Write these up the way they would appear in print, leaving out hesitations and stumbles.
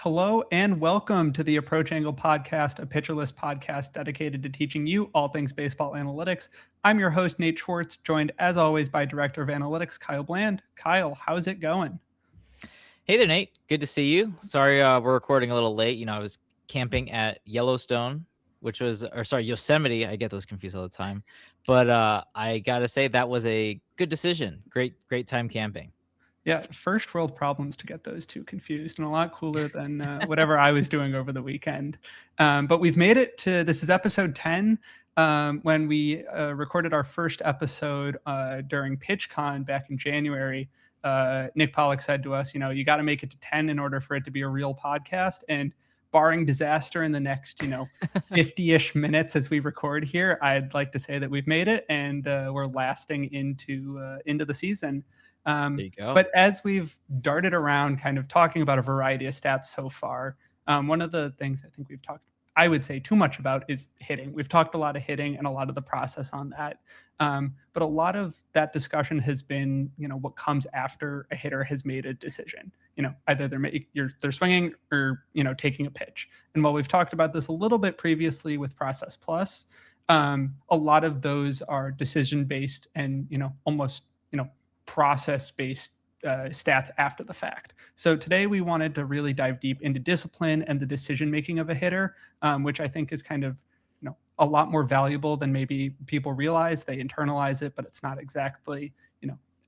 Hello and welcome to the Approach Angle Podcast, a pitcherless podcast dedicated to teaching you all things baseball analytics. I'm your host, Nate Schwartz, joined as always by Director of Analytics, Kyle Bland. Kyle, how's it going? Hey there, Nate. Good to see you. Sorry, we're recording a little late. I was camping at Yellowstone, Yosemite. I get those confused all the time. But I gotta say that was a good decision. Great time camping. Yeah, first world problems to get those two confused, and a lot cooler than whatever I was doing over the weekend. But we've made it to, this is episode 10. When we recorded our first episode during PitchCon back in January, Nick Pollock said to us, you got to make it to 10 in order for it to be a real podcast. And barring disaster in the next, 50-ish minutes as we record here, I'd like to say that we've made it and we're lasting into the season. There you go. But as we've darted around kind of talking about a variety of stats so far, one of the things I think we've talked, I would say, too much about is hitting. We've talked a lot of hitting and a lot of the process on that. But a lot of that discussion has been, what comes after a hitter has made a decision. Either they're swinging or, taking a pitch. And while we've talked about this a little bit previously with Process Plus, a lot of those are decision-based and, almost, process-based stats after the fact. So today we wanted to really dive deep into discipline and the decision-making of a hitter, which I think is kind of, a lot more valuable than maybe people realize. They internalize it, but it's not exactly,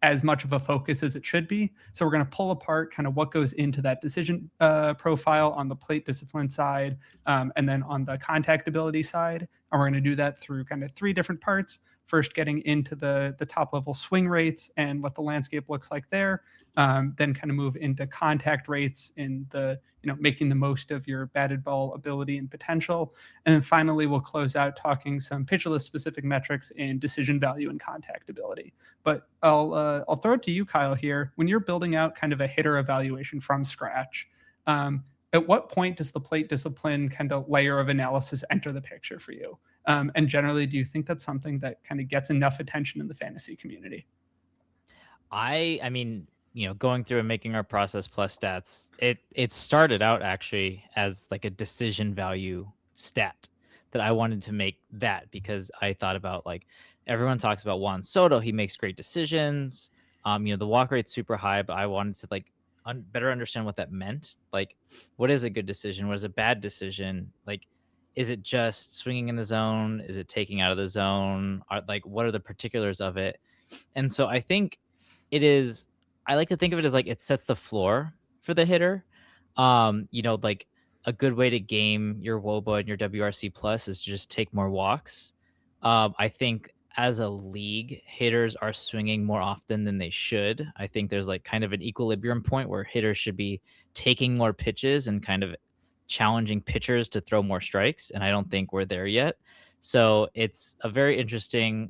as much of a focus as it should be. So we're going to pull apart kind of what goes into that decision profile on the plate discipline side, and then on the contact ability side. And we're going to do that through kind of three different parts. First, getting into the top level swing rates and what the landscape looks like there. Then kind of move into contact rates in the, making the most of your batted ball ability and potential. And then finally, we'll close out talking some pitcherless specific metrics in decision value and contact ability. But I'll throw it to you, Kyle, here. When you're building out kind of a hitter evaluation from scratch, at what point does the plate discipline kind of layer of analysis enter the picture for you? And generally, do you think that's something that kind of gets enough attention in the fantasy community? I mean, going through and making our Process Plus stats, it started out actually as like a decision value stat that I wanted to make that because I thought about, like, everyone talks about Juan Soto. He makes great decisions. The walk rate's super high, but I wanted to better understand what that meant. Like, what is a good decision? What is a bad decision? Like, is it just swinging in the zone? Is it taking out of the zone? What are the particulars of it? And so I think I like to think of it as like it sets the floor for the hitter. Like a good way to game your WOBA and your WRC plus is to just take more walks. I think as a league, hitters are swinging more often than they should. I think there's like kind of an equilibrium point where hitters should be taking more pitches and kind of challenging pitchers to throw more strikes. And I don't think we're there yet. So it's a very interesting,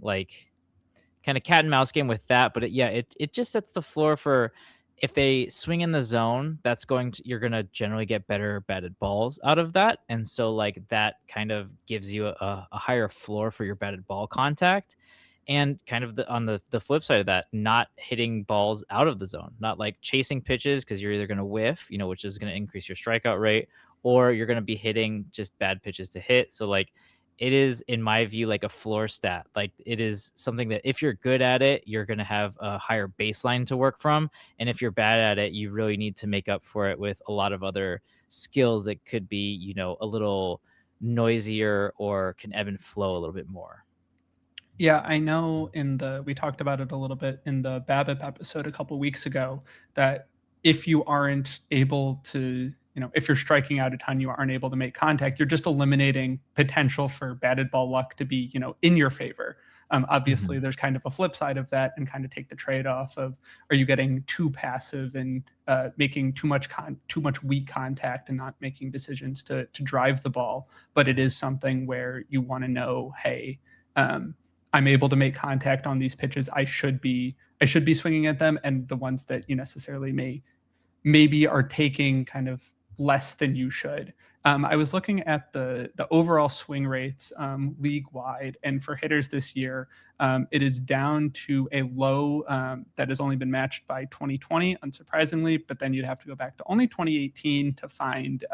kind of cat and mouse game with that. But it just sets the floor for, if they swing in the zone, you're going to generally get better batted balls out of that. And so that kind of gives you a higher floor for your batted ball contact. And kind of on the flip side of that, not hitting balls out of the zone, not like chasing pitches, because you're either going to whiff, which is going to increase your strikeout rate, or you're going to be hitting just bad pitches to hit. So it is, in my view, like a floor stat. Like, it is something that if you're good at it, you're going to have a higher baseline to work from. And if you're bad at it, you really need to make up for it with a lot of other skills that could be, a little noisier or can ebb and flow a little bit more. Yeah, I know we talked about it a little bit in the BABIP episode a couple weeks ago, that if you aren't able to, if you're striking out a ton, you aren't able to make contact, you're just eliminating potential for batted ball luck to be, in your favor. Obviously, there's kind of a flip side of that, and kind of take the trade-off of, are you getting too passive and making too much weak contact and not making decisions to drive the ball? But it is something where you want to know, hey, I'm able to make contact on these pitches. I should be swinging at them, and the ones that you necessarily maybe are taking kind of less than you should. I was looking at the overall swing rates league wide, and for hitters this year, It is down to a low that has only been matched by 2020, unsurprisingly, but then you'd have to go back to only 2018 to find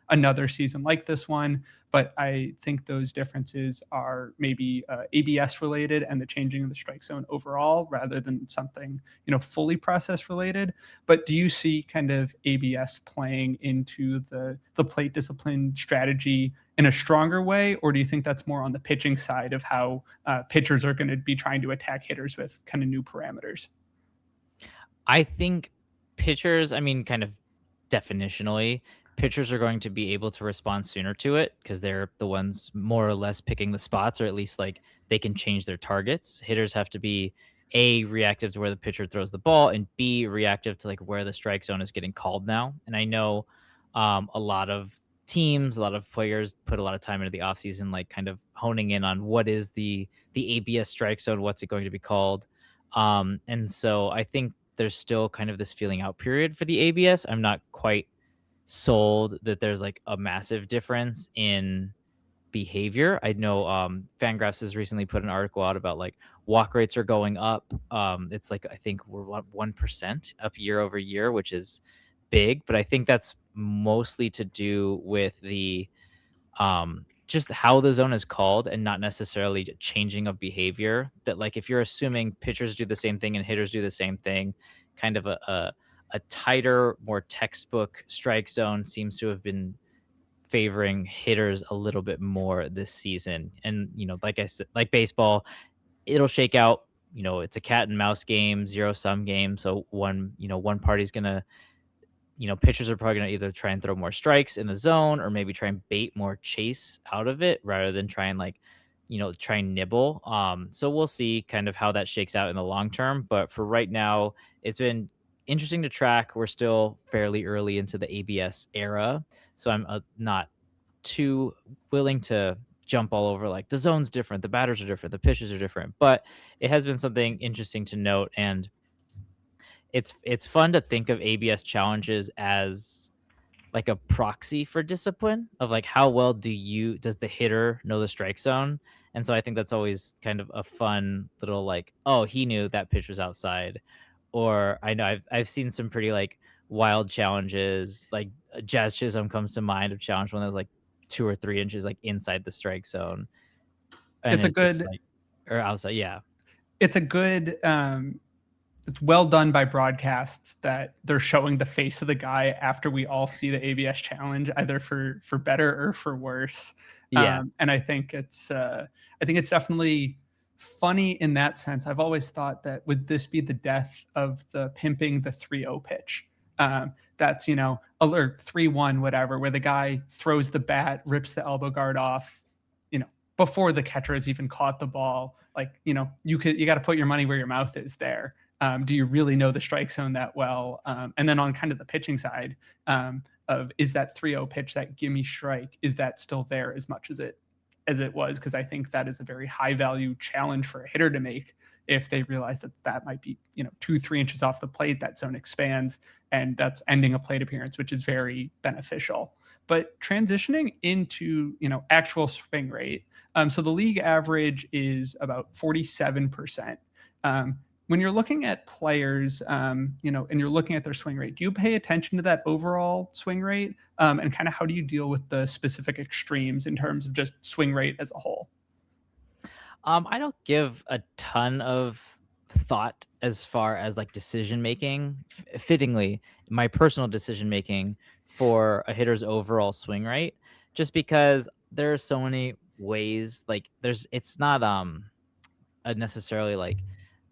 another season like this one. But I think those differences are maybe ABS related and the changing of the strike zone overall rather than something, fully process related. But do you see kind of ABS playing into the plate discipline strategy in a stronger way, or do you think that's more on the pitching side of how pitchers are going to be trying to attack hitters with kind of new parameters? I think pitchers, I mean, kind of definitionally, pitchers are going to be able to respond sooner to it because they're the ones more or less picking the spots, or at least like they can change their targets. Hitters have to be A, reactive to where the pitcher throws the ball, and B, reactive to like where the strike zone is getting called now. And I know a lot of teams, a lot of players put a lot of time into the offseason, like kind of honing in on what is the ABS strike zone, what's it going to be called. And so I think there's still kind of this feeling out period for the ABS. I'm not quite sold that there's like a massive difference in behavior. I know Fangraphs has recently put an article out about like walk rates are going up. It's like I think we're 1% up year over year, which is big, but I think that's mostly to do with the just how the zone is called and not necessarily changing of behavior. That like if you're assuming pitchers do the same thing and hitters do the same thing, kind of a tighter, more textbook strike zone seems to have been favoring hitters a little bit more this season. And like I said, like baseball, it'll shake out. It's a cat and mouse game, zero sum game. So one party's gonna pitchers are probably going to either try and throw more strikes in the zone or maybe try and bait more chase out of it rather than try and like, try and nibble. So we'll see kind of how that shakes out in the long term. But for right now, it's been interesting to track. We're still fairly early into the ABS era. So I'm not too willing to jump all over like the zone's different, the batters are different, the pitches are different. But it has been something interesting to note. And it's fun to think of ABS challenges as like a proxy for discipline of like how well does the hitter know the strike zone. And so I think that's always kind of a fun little like, oh, he knew that pitch was outside. Or I know I've seen some pretty like wild challenges, like Jazz Chisholm comes to mind of challenge one that was like 2 or 3 inches like inside the strike zone. And It's a it's just good like or outside, yeah. it's a good it's well done by broadcasts that they're showing the face of the guy after we all see the ABS challenge, either for better or for worse. Yeah. And I think it's definitely funny in that sense. I've always thought that would this be the death of the pimping the 3-0 pitch? That's alert 3-1 whatever, where the guy throws the bat, rips the elbow guard off, before the catcher has even caught the ball. Like you got to put your money where your mouth is there. Do you really know the strike zone that well? And then on kind of the pitching side, of is that 3-0 pitch, that gimme strike, is that still there as much as it was? Because I think that is a very high value challenge for a hitter to make. If they realize that might be 2-3 inches off the plate, that zone expands and that's ending a plate appearance, which is very beneficial. But transitioning into actual swing rate, so the league average is about 47%. When you're looking at players, and you're looking at their swing rate, do you pay attention to that overall swing rate? And kind of how do you deal with the specific extremes in terms of just swing rate as a whole? I don't give a ton of thought as far as like decision making. Fittingly, my personal decision making for a hitter's overall swing rate, just because there are so many ways. Like it's not a necessarily like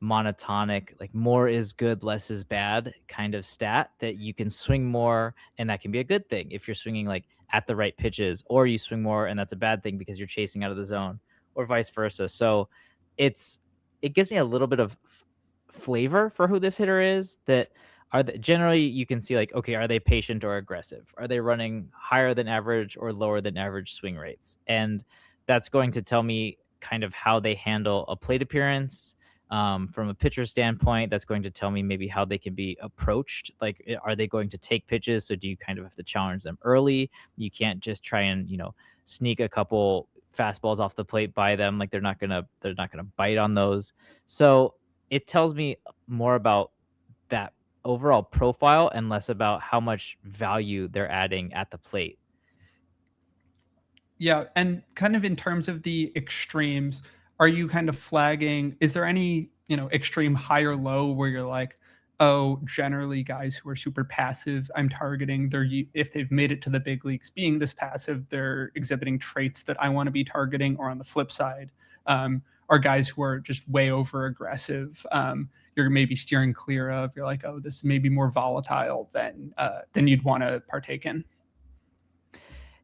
monotonic, like more is good, less is bad kind of stat that you can swing more and that can be a good thing if you're swinging like at the right pitches, or you swing more and that's a bad thing because you're chasing out of the zone, or vice versa. So it's it gives me a little bit of flavor for who this hitter is. That generally you can see like, okay, are they patient or aggressive? Are they running higher than average or lower than average swing rates? And that's going to tell me kind of how they handle a plate appearance. From a pitcher standpoint, that's going to tell me maybe how they can be approached. Like, are they going to take pitches? So do you kind of have to challenge them early? You can't just try and sneak a couple fastballs off the plate by them. Like they're not gonna bite on those. So it tells me more about that overall profile and less about how much value they're adding at the plate. Yeah, and kind of in terms of the extremes, are you kind of flagging is there any, extreme high or low where you're like, "Oh, generally guys who are super passive, I'm targeting, if they've made it to the big leagues being this passive, they're exhibiting traits that I wanna be targeting," or on the flip side, are guys who are just way over aggressive, you're maybe steering clear of, you're like, "Oh, this is maybe more volatile than you'd wanna partake in."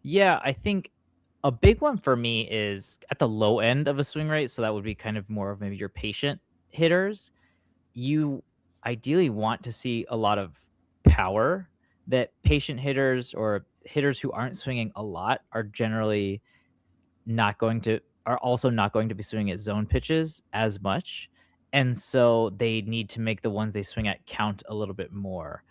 Yeah, I think a big one for me is at the low end of a swing rate. So that would be kind of more of maybe your patient hitters. You ideally want to see a lot of power. That patient hitters or hitters who aren't swinging a lot are generally also not going to be swinging at zone pitches as much, and so they need to make the ones they swing at count a little bit more.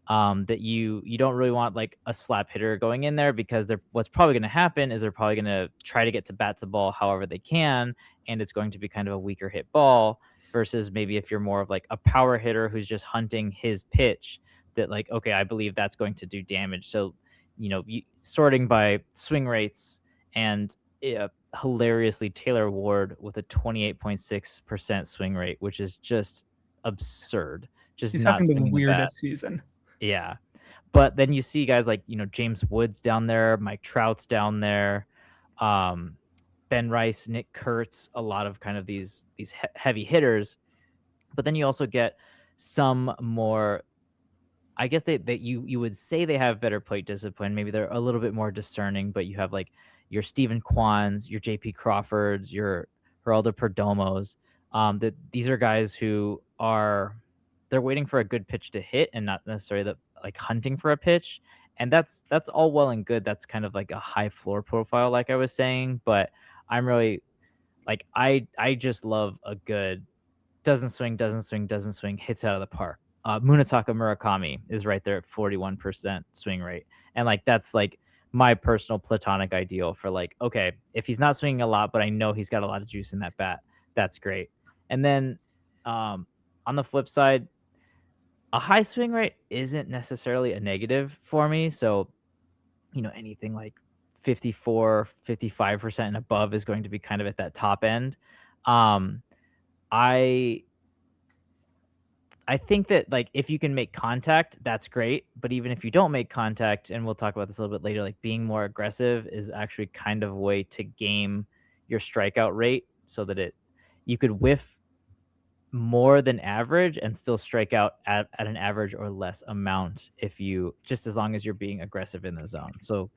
That you don't really want like a slap hitter going in there because they're what's probably going to happen is they're probably going to try to get to bat the ball however they can, and it's going to be kind of a weaker hit ball versus maybe if you're more of like a power hitter who's just hunting his pitch that like okay I believe that's going to do damage. So sorting by swing rates and hilariously Taylor Ward with a 28.6% swing rate, which is just absurd. Just He's not having the swinging the bat. weirdest season. Yeah. But then you see guys like, James Woods down there, Mike Trout's down there, um, Ben Rice, Nick Kurtz, a lot of kind of these heavy hitters. But then you also get some more I guess that you would say they have better plate discipline. Maybe they're a little bit more discerning, but you have like your Stephen Kwans, your JP Crawfords, your Geraldo Perdomos. That these are guys who they're waiting for a good pitch to hit and not necessarily like hunting for a pitch. And that's all well and good. That's kind of like a high floor profile, like I was saying. But I'm really like I just love a good doesn't swing, doesn't swing, doesn't swing, hits out of the park. Munetaka Murakami is right there at 41% swing rate. And like that's like my personal platonic ideal for like, okay, if he's not swinging a lot, but I know he's got a lot of juice in that bat, that's great. And then on the flip side, a high swing rate isn't necessarily a negative for me. So, anything like 54, 55% and above is going to be kind of at that top end. Um, I I think that like if you can make contact, that's great. But even if you don't make contact, and we'll talk about this a little bit later, like being more aggressive is actually kind of a way to game your strikeout rate so that you could whiff more than average and still strike out at an average or less amount if you just as long as you're being aggressive in the zone. So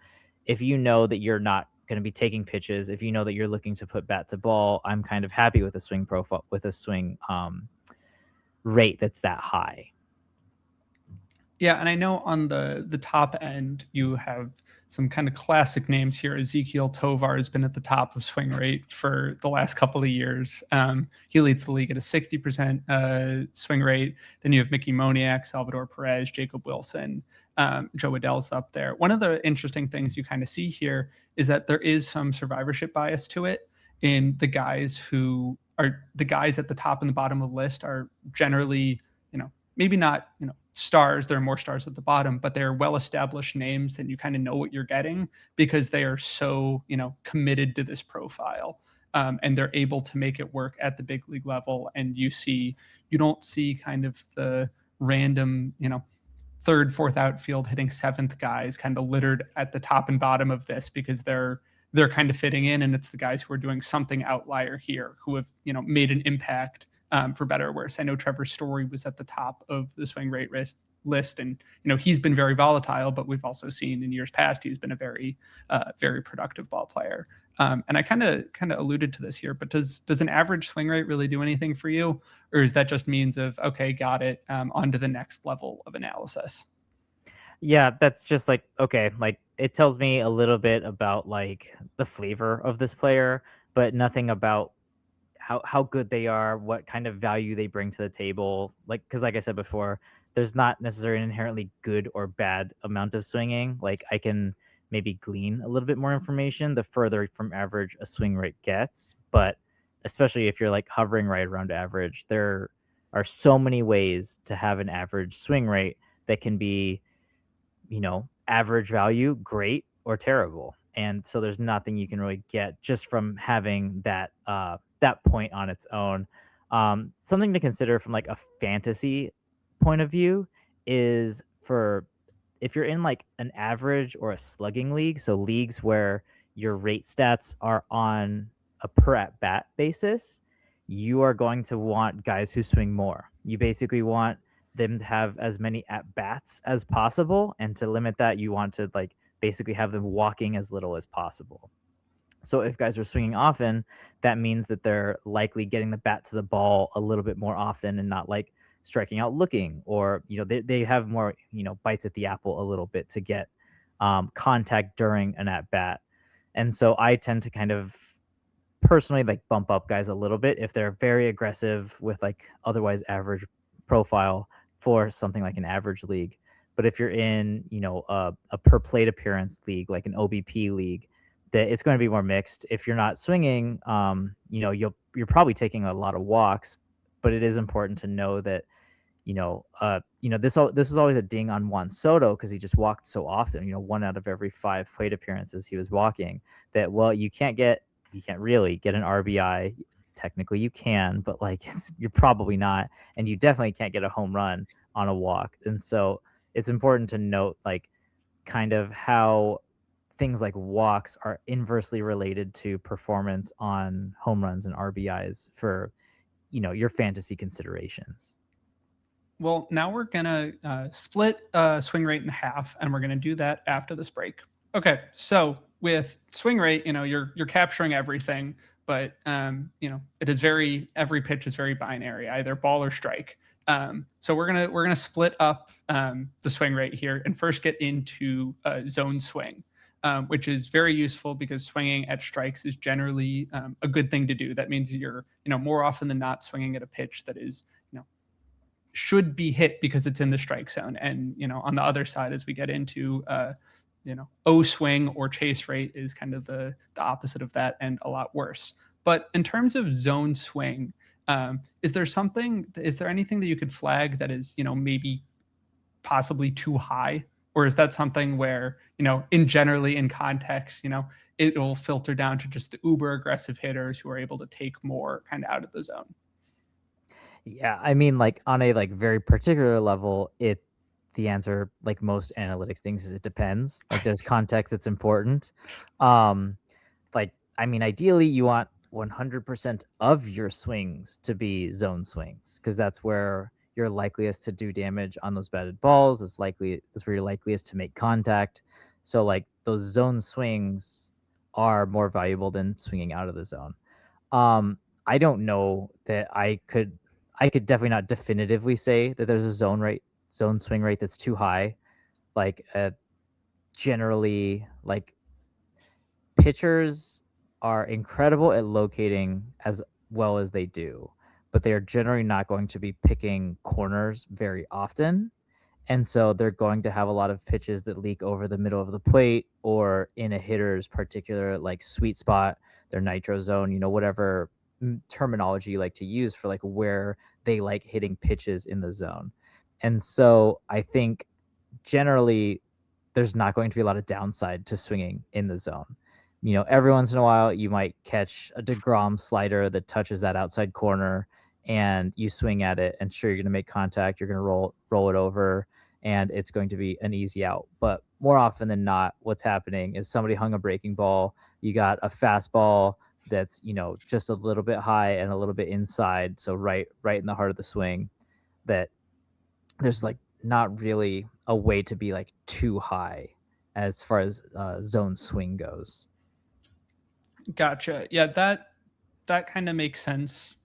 if you know that you're not going to be taking pitches, if you know that you're looking to put bat to ball, I'm kind of happy with a swing profile with a swing rate that's that high. Yeah, and I know on the top end, you have some kind of classic names here. Ezekiel Tovar has been at the top of swing rate for the last couple of years. He leads the league at a 60% swing rate. Then you have Mickey Moniak, Salvador Perez, Jacob Wilson, Joe Adell's up there. One of the interesting things you kind of see here is that there is some survivorship bias to it in the guys who are the guys at the top and the bottom of the list are generally, maybe not, stars. There are more stars at the bottom, but they're well-established names and you kind of know what you're getting because they are so, committed to this profile. And they're able to make it work at the big league level. And you don't see kind of the random, third, fourth outfield hitting seventh guys kind of littered at the top and bottom of this because they're kind of fitting in, and it's the guys who are doing something outlier here who have made an impact, for better or worse. I know Trevor Story was at the top of the swing rate list, and he's been very volatile, but we've also seen in years past he's been a very very productive ball player. And I kind of alluded to this here, but does an average swing rate really do anything for you, or is that just means of okay, got it, on to the next level of analysis? Yeah, that's just like okay, like it tells me a little bit about like the flavor of this player, but nothing about how good they are, what kind of value they bring to the table. Like because like I said before, there's not necessarily an inherently good or bad amount of swinging. Like I can maybe glean a little bit more information the further from average a swing rate gets. But especially if you're like hovering right around average, there are so many ways to have an average swing rate that can be, average value, great or terrible. And so there's nothing you can really get just from having that point on its own. Something to consider from like a fantasy point of view is for if you're in like an average or a slugging league, so leagues where your rate stats are on a per at bat basis, you are going to want guys who swing more. You basically want them to have as many at bats as possible, and to limit that, you want to like basically have them walking as little as possible. So if guys are swinging often, that means that they're likely getting the bat to the ball a little bit more often and not like striking out looking, or they have more bites at the apple a little bit to get contact during an at bat. And so I tend to kind of personally like bump up guys a little bit if they're very aggressive with like otherwise average profile for something like an average league. But if you're in a per plate appearance league, like an OBP league, that it's going to be more mixed. If you're not swinging, you're probably taking a lot of walks, but it is important to know that this was always a ding on Juan Soto because he just walked so often. 1 out of every 5 plate appearances he was walking. That you can't really get an RBI. Technically you can, but like you're probably not, and you definitely can't get a home run on a walk. And so it's important to note like kind of how things like walks are inversely related to performance on home runs and RBIs for your fantasy considerations. Well, now we're gonna split swing rate in half, and we're gonna do that after this break. Okay, so with swing rate, you're capturing everything, but it is every pitch is very binary, either ball or strike. So we're gonna split up the swing rate here, and first get into zone swing, which is very useful because swinging at strikes is generally a good thing to do. That means you're more often than not swinging at a pitch that is should be hit because it's in the strike zone. And on the other side, as we get into O swing or chase rate is kind of the opposite of that and a lot worse. But in terms of zone swing, is there anything that you could flag that is maybe possibly too high, or is that something where generally in context it'll filter down to just the uber aggressive hitters who are able to take more kind of out of the zone? Yeah, I mean, like on a like very particular level, the answer, like most analytics things, is it depends. Like there's context that's important. Um, like I mean, ideally you want 100% of your swings to be zone swings because that's where you're likeliest to do damage on those batted balls. That's where you're likeliest to make contact. So like those zone swings are more valuable than swinging out of the zone. I don't know that I could definitely not definitively say that there's a zone swing rate that's too high. Like generally, like pitchers are incredible at locating as well as they do, but they are generally not going to be picking corners very often. And so they're going to have a lot of pitches that leak over the middle of the plate or in a hitter's particular like sweet spot, their nitro zone, whatever terminology you like to use for like where they like hitting pitches in the zone. And so I think generally there's not going to be a lot of downside to swinging in the zone. Every once in a while you might catch a DeGrom slider that touches that outside corner and you swing at it, and sure, you're going to make contact, you're going to roll it over, and it's going to be an easy out. But more often than not, what's happening is somebody hung a breaking ball, you got a fastball that's just a little bit high and a little bit inside, so right in the heart of the swing, that there's like not really a way to be like too high as far as zone swing goes. Gotcha. Yeah, that kind of makes sense,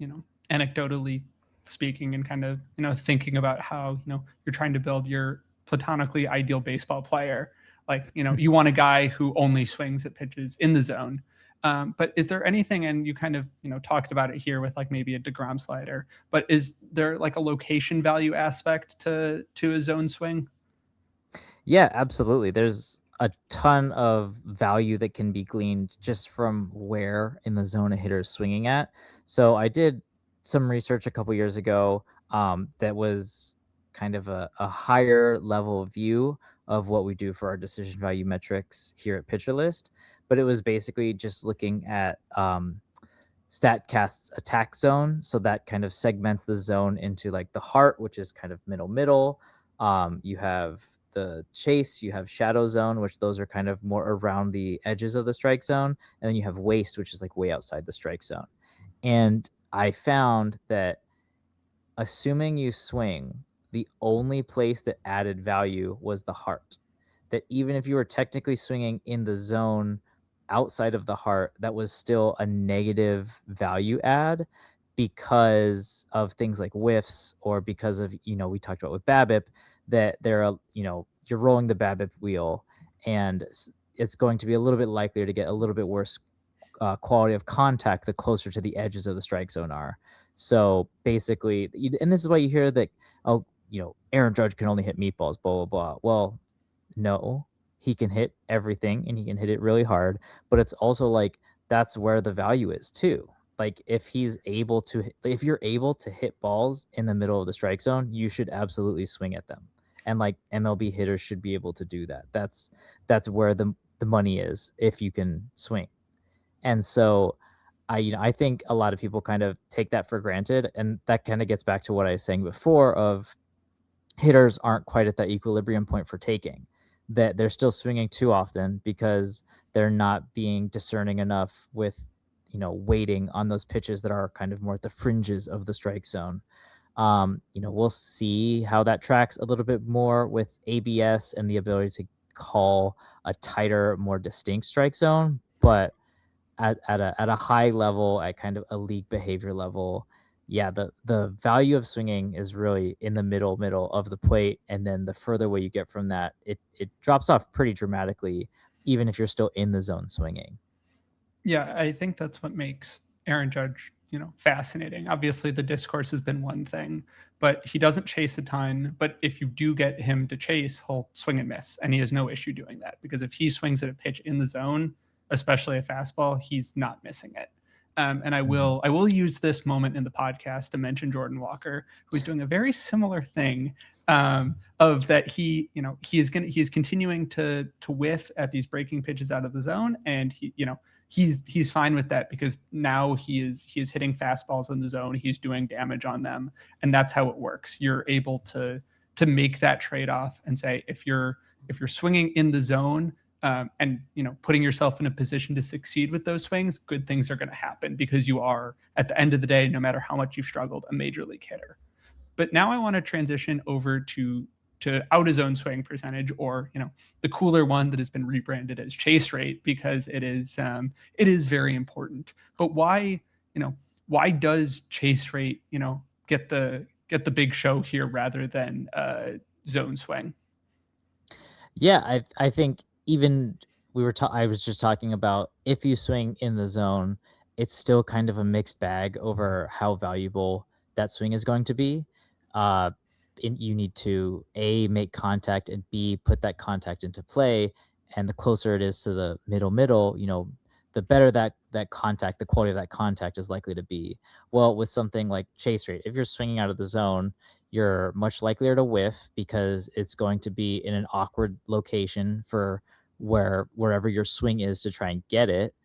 anecdotally speaking, and kind of, thinking about how, you're trying to build your platonically ideal baseball player. Like, you want a guy who only swings at pitches in the zone. But is there anything, and you kind of, talked about it here with like maybe a DeGrom slider, but is there like a location value aspect to a zone swing? Yeah, absolutely. There's a ton of value that can be gleaned just from where in the zone a hitter is swinging at. So I did some research a couple years ago that was kind of a higher level view of what we do for our decision value metrics here at Pitcher List. But it was basically just looking at StatCast's attack zone. So that kind of segments the zone into like the heart, which is kind of middle. You have the chase, you have shadow zone, which those are kind of more around the edges of the strike zone. And then you have waist, which is like way outside the strike zone. And I found that assuming you swing, the only place that added value was the heart. That even if you were technically swinging in the zone outside of the heart, that was still a negative value add because of things like whiffs, or because of, we talked about with BABIP, that you're rolling the BABIP wheel, and it's going to be a little bit likelier to get a little bit worse quality of contact the closer to the edges of the strike zone are. So basically, and this is why you hear that, oh, Aaron Judge can only hit meatballs, blah, blah, blah. Well, no, he can hit everything and he can hit it really hard, but it's also like, that's where the value is too. Like if you're able to hit balls in the middle of the strike zone, you should absolutely swing at them. And like MLB hitters should be able to do that. That's where the money is, if you can swing. And so I think a lot of people kind of take that for granted, and that kind of gets back to what I was saying before of hitters aren't quite at that equilibrium point for taking, that they're still swinging too often because they're not being discerning enough with, waiting on those pitches that are kind of more at the fringes of the strike zone. We'll see how that tracks a little bit more with ABS and the ability to call a tighter, more distinct strike zone, but at a high level, at kind of a league behavior level, yeah, the value of swinging is really in the middle of the plate, and then the further away you get from that, it drops off pretty dramatically, even if you're still in the zone swinging. Yeah, I think that's what makes Aaron Judge, fascinating. Obviously, the discourse has been one thing, but he doesn't chase a ton. But if you do get him to chase, he'll swing and miss, and he has no issue doing that because if he swings at a pitch in the zone, especially a fastball, he's not missing it. And I Mhm. will use this moment in the podcast to mention Jordan Walker, who's doing a very similar thing. Of that he's continuing to whiff at these breaking pitches out of the zone, and he's fine with that because now he is hitting fastballs in the zone, he's doing damage on them, and that's how it works. You're able to make that trade-off and say, if you're swinging in the zone, and putting yourself in a position to succeed with those swings, good things are going to happen because you are, at the end of the day, no matter how much you've struggled, a major league hitter. But now I want to transition over to out of zone swing percentage, or the cooler one that has been rebranded as chase rate, because it is very important. But why does chase rate get the big show here rather than zone swing? Yeah, I think even I was just talking about, if you swing in the zone, it's still kind of a mixed bag over how valuable that swing is going to be. Uh, you need to A, make contact, and B, put that contact into play. And the closer it is to the middle, the better that contact, the quality of that contact is likely to be. Well, with something like chase rate, if you're swinging out of the zone, you're much likelier to whiff because it's going to be in an awkward location for wherever your swing is to try and get it.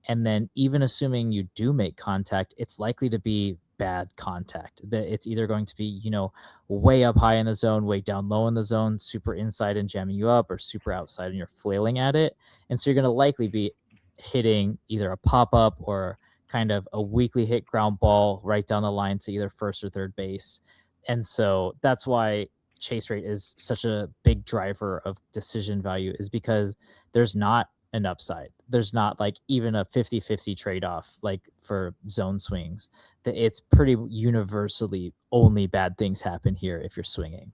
And then even assuming you do make contact, it's likely to be bad contact. That it's either going to be, way up high in the zone, way down low in the zone, super inside and jamming you up, or super outside and you're flailing at it. And so you're going to likely be hitting either a pop-up or kind of a weakly hit ground ball right down the line to either first or third base. And so that's why chase rate is such a big driver of decision value, is because there's not an upside. There's not like even a 50-50 trade-off like for zone swings. That it's pretty universally only bad things happen here if you're swinging.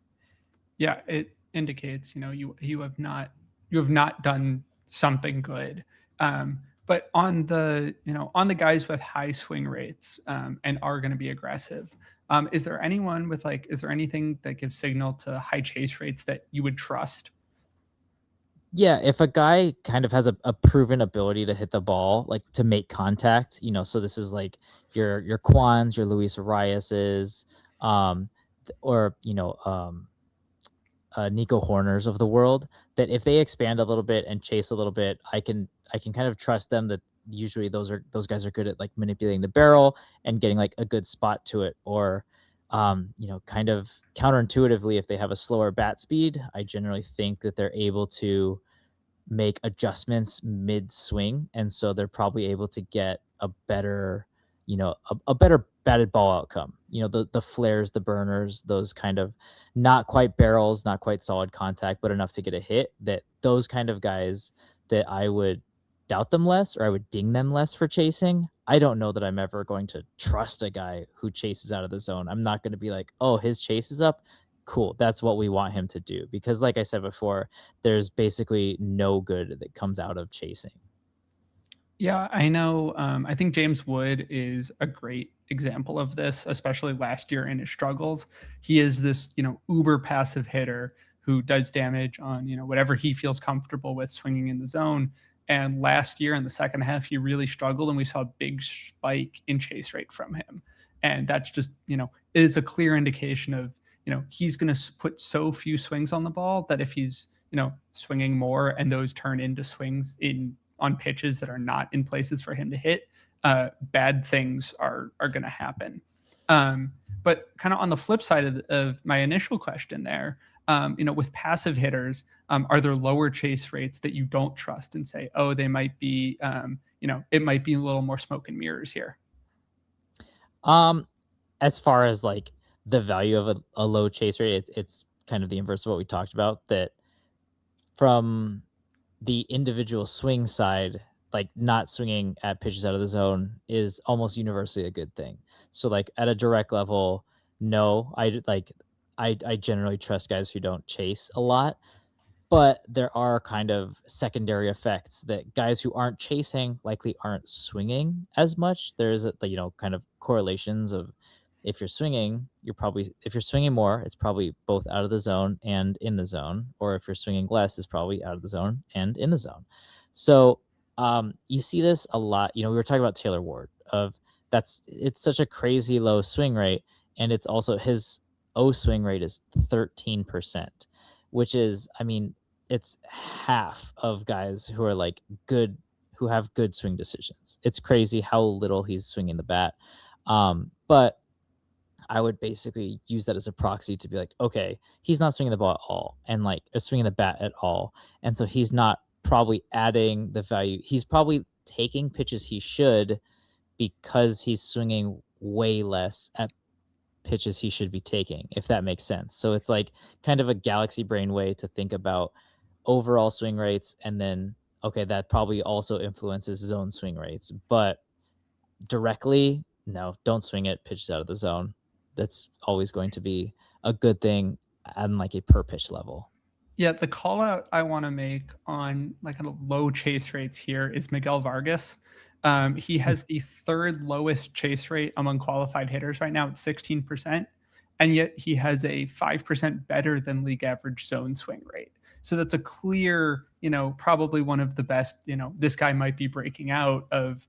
Yeah, it indicates you have not done something good. But on the guys with high swing rates, and are going to be aggressive, is there anything that gives signal to high chase rates that you would trust? Yeah, if a guy kind of has a proven ability to hit the ball, like to make contact, so this is like your Quans, your Luis Ariases, or Nico Horners of the world, that if they expand a little bit and chase a little bit, I can kind of trust them that usually those guys are good at like manipulating the barrel and getting like a good spot to it, or kind of counterintuitively, if they have a slower bat speed, I generally think that they're able to make adjustments mid swing, and so they're probably able to get a better, a better batted ball outcome. The flares, the burners, those kind of not quite barrels, not quite solid contact, but enough to get a hit. That those kind of guys that I would doubt them less, or I would ding them less for chasing. I don't know that I'm ever going to trust a guy who chases out of the zone. I'm not going to be like, oh, his chase is up. Cool. That's what we want him to do. Because, like I said before, there's basically no good that comes out of chasing. Yeah, I know. I think James Wood is a great example of this, especially last year in his struggles. He is this, uber passive hitter who does damage on, whatever he feels comfortable with swinging in the zone. And last year in the second half, he really struggled, and we saw a big spike in chase rate from him. And that's just, it is a clear indication of, he's going to put so few swings on the ball that if he's, swinging more and those turn into swings in on pitches that are not in places for him to hit, bad things are going to happen. But kind of on the flip side of my initial question there, with passive hitters, are there lower chase rates that you don't trust and say, oh, they might be, it might be a little more smoke and mirrors here? Um, as far as like the value of a low chase rate, it's kind of the inverse of what we talked about. That from the individual swing side, like not swinging at pitches out of the zone is almost universally a good thing. So like at a direct level, no, I generally trust guys who don't chase a lot, but there are kind of secondary effects that guys who aren't chasing likely aren't swinging as much. There's kind of correlations of, if you're swinging, if you're swinging more, it's probably both out of the zone and in the zone, or if you're swinging less, it's probably out of the zone and in the zone. So you see this a lot. We were talking about Taylor Ward, of it's such a crazy low swing rate, and it's also his O swing rate is 13%, which is, I mean, it's half of guys who are like good, who have good swing decisions. It's crazy how little he's swinging the bat. But I would basically use that as a proxy to be like, okay, he's not swinging the ball at all, and like or swinging the bat at all, and so he's not probably adding the value. He's probably taking pitches he should, because he's swinging way less at pitches he should be taking, if that makes sense. So it's like kind of a galaxy brain way to think about overall swing rates, and then okay, that probably also influences zone swing rates, but directly, no, don't swing it pitches out of the zone. That's always going to be a good thing on like a per pitch level. Yeah, the call out I want to make on like kind of low chase rates here is Miguel Vargas. He has the third lowest chase rate among qualified hitters right now at 16%, and yet he has a 5% better than league average zone swing rate. So that's a clear, probably one of the best, this guy might be breaking out of,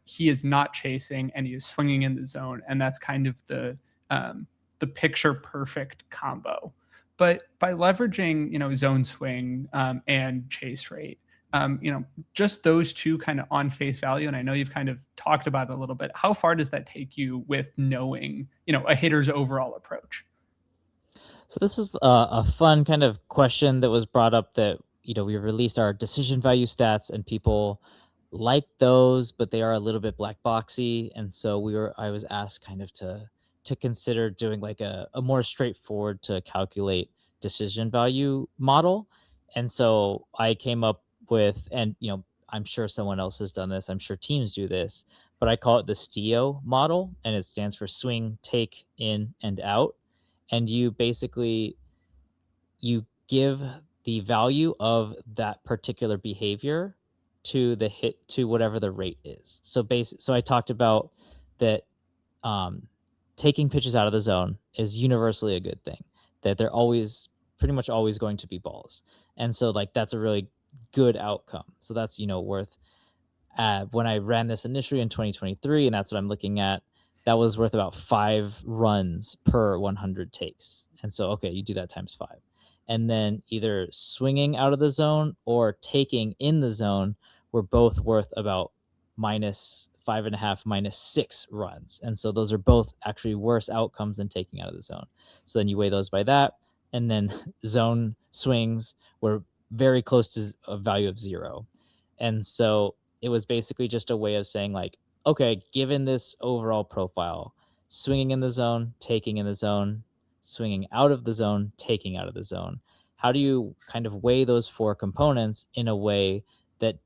he is not chasing and he is swinging in the zone. And that's kind of the picture perfect combo. But by leveraging, zone swing and chase rate, just those two kind of on face value, and I know you've kind of talked about it a little bit. How far does that take you with knowing, a hitter's overall approach? So this was a fun kind of question that was brought up, that we released our decision value stats, and people like those, but they are a little bit black boxy, and so I was asked kind of to consider doing like a more straightforward to calculate decision value model. And so I came up with, and I'm sure someone else has done this, I'm sure teams do this, but I call it the STIO model, and it stands for swing, take, in, and out. And you give the value of that particular behavior to the hit, to whatever the rate is. So I talked about that, um, taking pitches out of the zone is universally a good thing, that they're always, pretty much always, going to be balls. And so like that's a really good outcome. So that's, worth, when I ran this initially in 2023, and that's what I'm looking at, that was worth about 5 runs per 100 takes. And so, okay, you do that times 5. And then either swinging out of the zone or taking in the zone were both worth about minus 5.5, -6 runs. And so those are both actually worse outcomes than taking out of the zone. So then you weigh those by that. And then zone swings were very close to a value of 0. And so it was basically just a way of saying, like, okay, given this overall profile, swinging in the zone, taking in the zone, swinging out of the zone, taking out of the zone, how do you kind of weigh those 4 components in a way that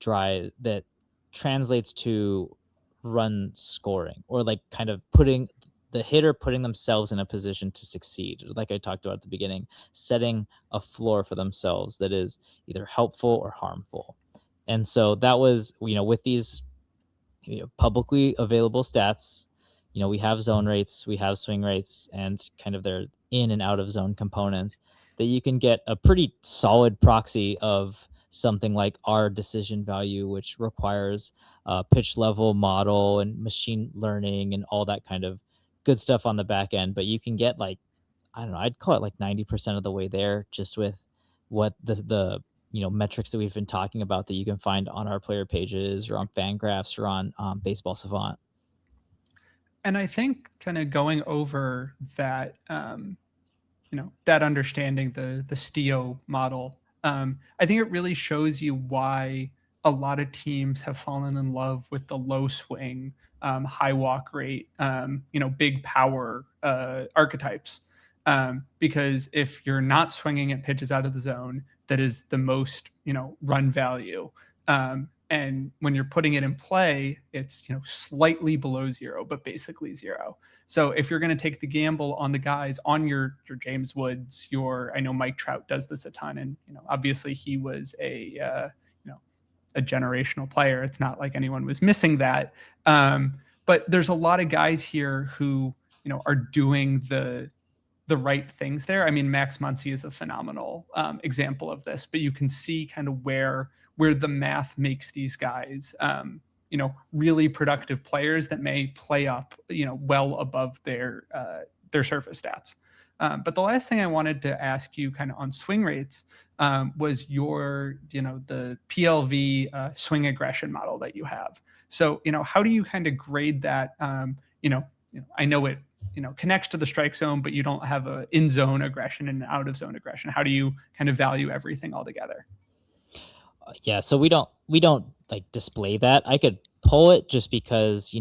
translates to run scoring, or like kind of putting the hitter putting themselves in a position to succeed, like I talked about at the beginning, setting a floor for themselves that is either helpful or harmful. And so that was, with these, publicly available stats, we have zone rates, we have swing rates, and kind of their in and out of zone components, that you can get a pretty solid proxy of something like our decision value, which requires a pitch level model and machine learning and all that kind of good stuff on the back end. But you can get, like, I don't know, I'd call it like 90% of the way there, just with what the metrics that we've been talking about, that you can find on our player pages or on Fangraphs or on Baseball Savant. And I think kind of going over that, that understanding the STIO model, I think it really shows you why a lot of teams have fallen in love with the low swing, high walk rate, big power archetypes. Because if you're not swinging at pitches out of the zone, that is the most, run value. And when you're putting it in play, it's, slightly below 0, but basically 0. So if you're going to take the gamble on the guys on your James Woods, I know Mike Trout does this a ton, and obviously he was a generational player. It's not like anyone was missing that, but there's a lot of guys here who are doing the right things there. I mean, Max Muncy is a phenomenal example of this, but you can see kind of where the math makes these guys, really productive players that may play up, well above their surface stats. But the last thing I wanted to ask you, kind of on swing rates, was the PLV swing aggression model that you have. So, how do you kind of grade that? I know it connects to the strike zone, but you don't have a in zone aggression and out of zone aggression. How do you kind of value everything all together? Yeah, so we don't like display that. I could pull it just because,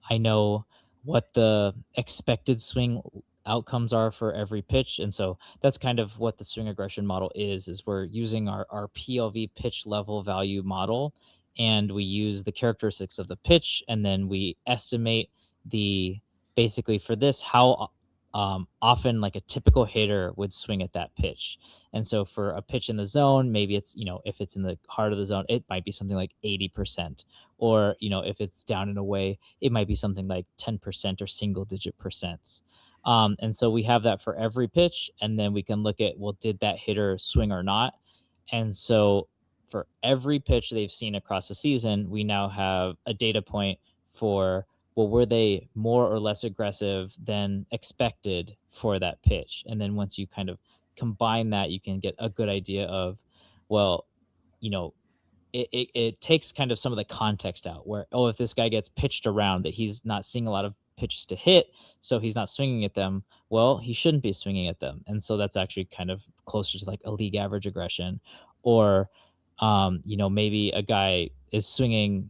I know what the expected swing outcomes are for every pitch. And so that's kind of what the swing aggression model is we're using our PLV pitch level value model, and we use the characteristics of the pitch, and then we estimate the basically for this how often like a typical hitter would swing at that pitch. And so for a pitch in the zone, maybe it's, if it's in the heart of the zone, it might be something like 80%. Or, if it's down and away, it might be something like 10% or single digit percents. And so we have that for every pitch. And then we can look at, well, did that hitter swing or not? And so for every pitch they've seen across the season, we now have a data point for, well, were they more or less aggressive than expected for that pitch? And then once you kind of combine that, you can get a good idea of, well, you know, it takes kind of some of the context out where, oh, if this guy gets pitched around, that he's not seeing a lot of pitches to hit, so he's not swinging at them. Well, he shouldn't be swinging at them. And so that's actually kind of closer to like a league average aggression. Or, maybe a guy is swinging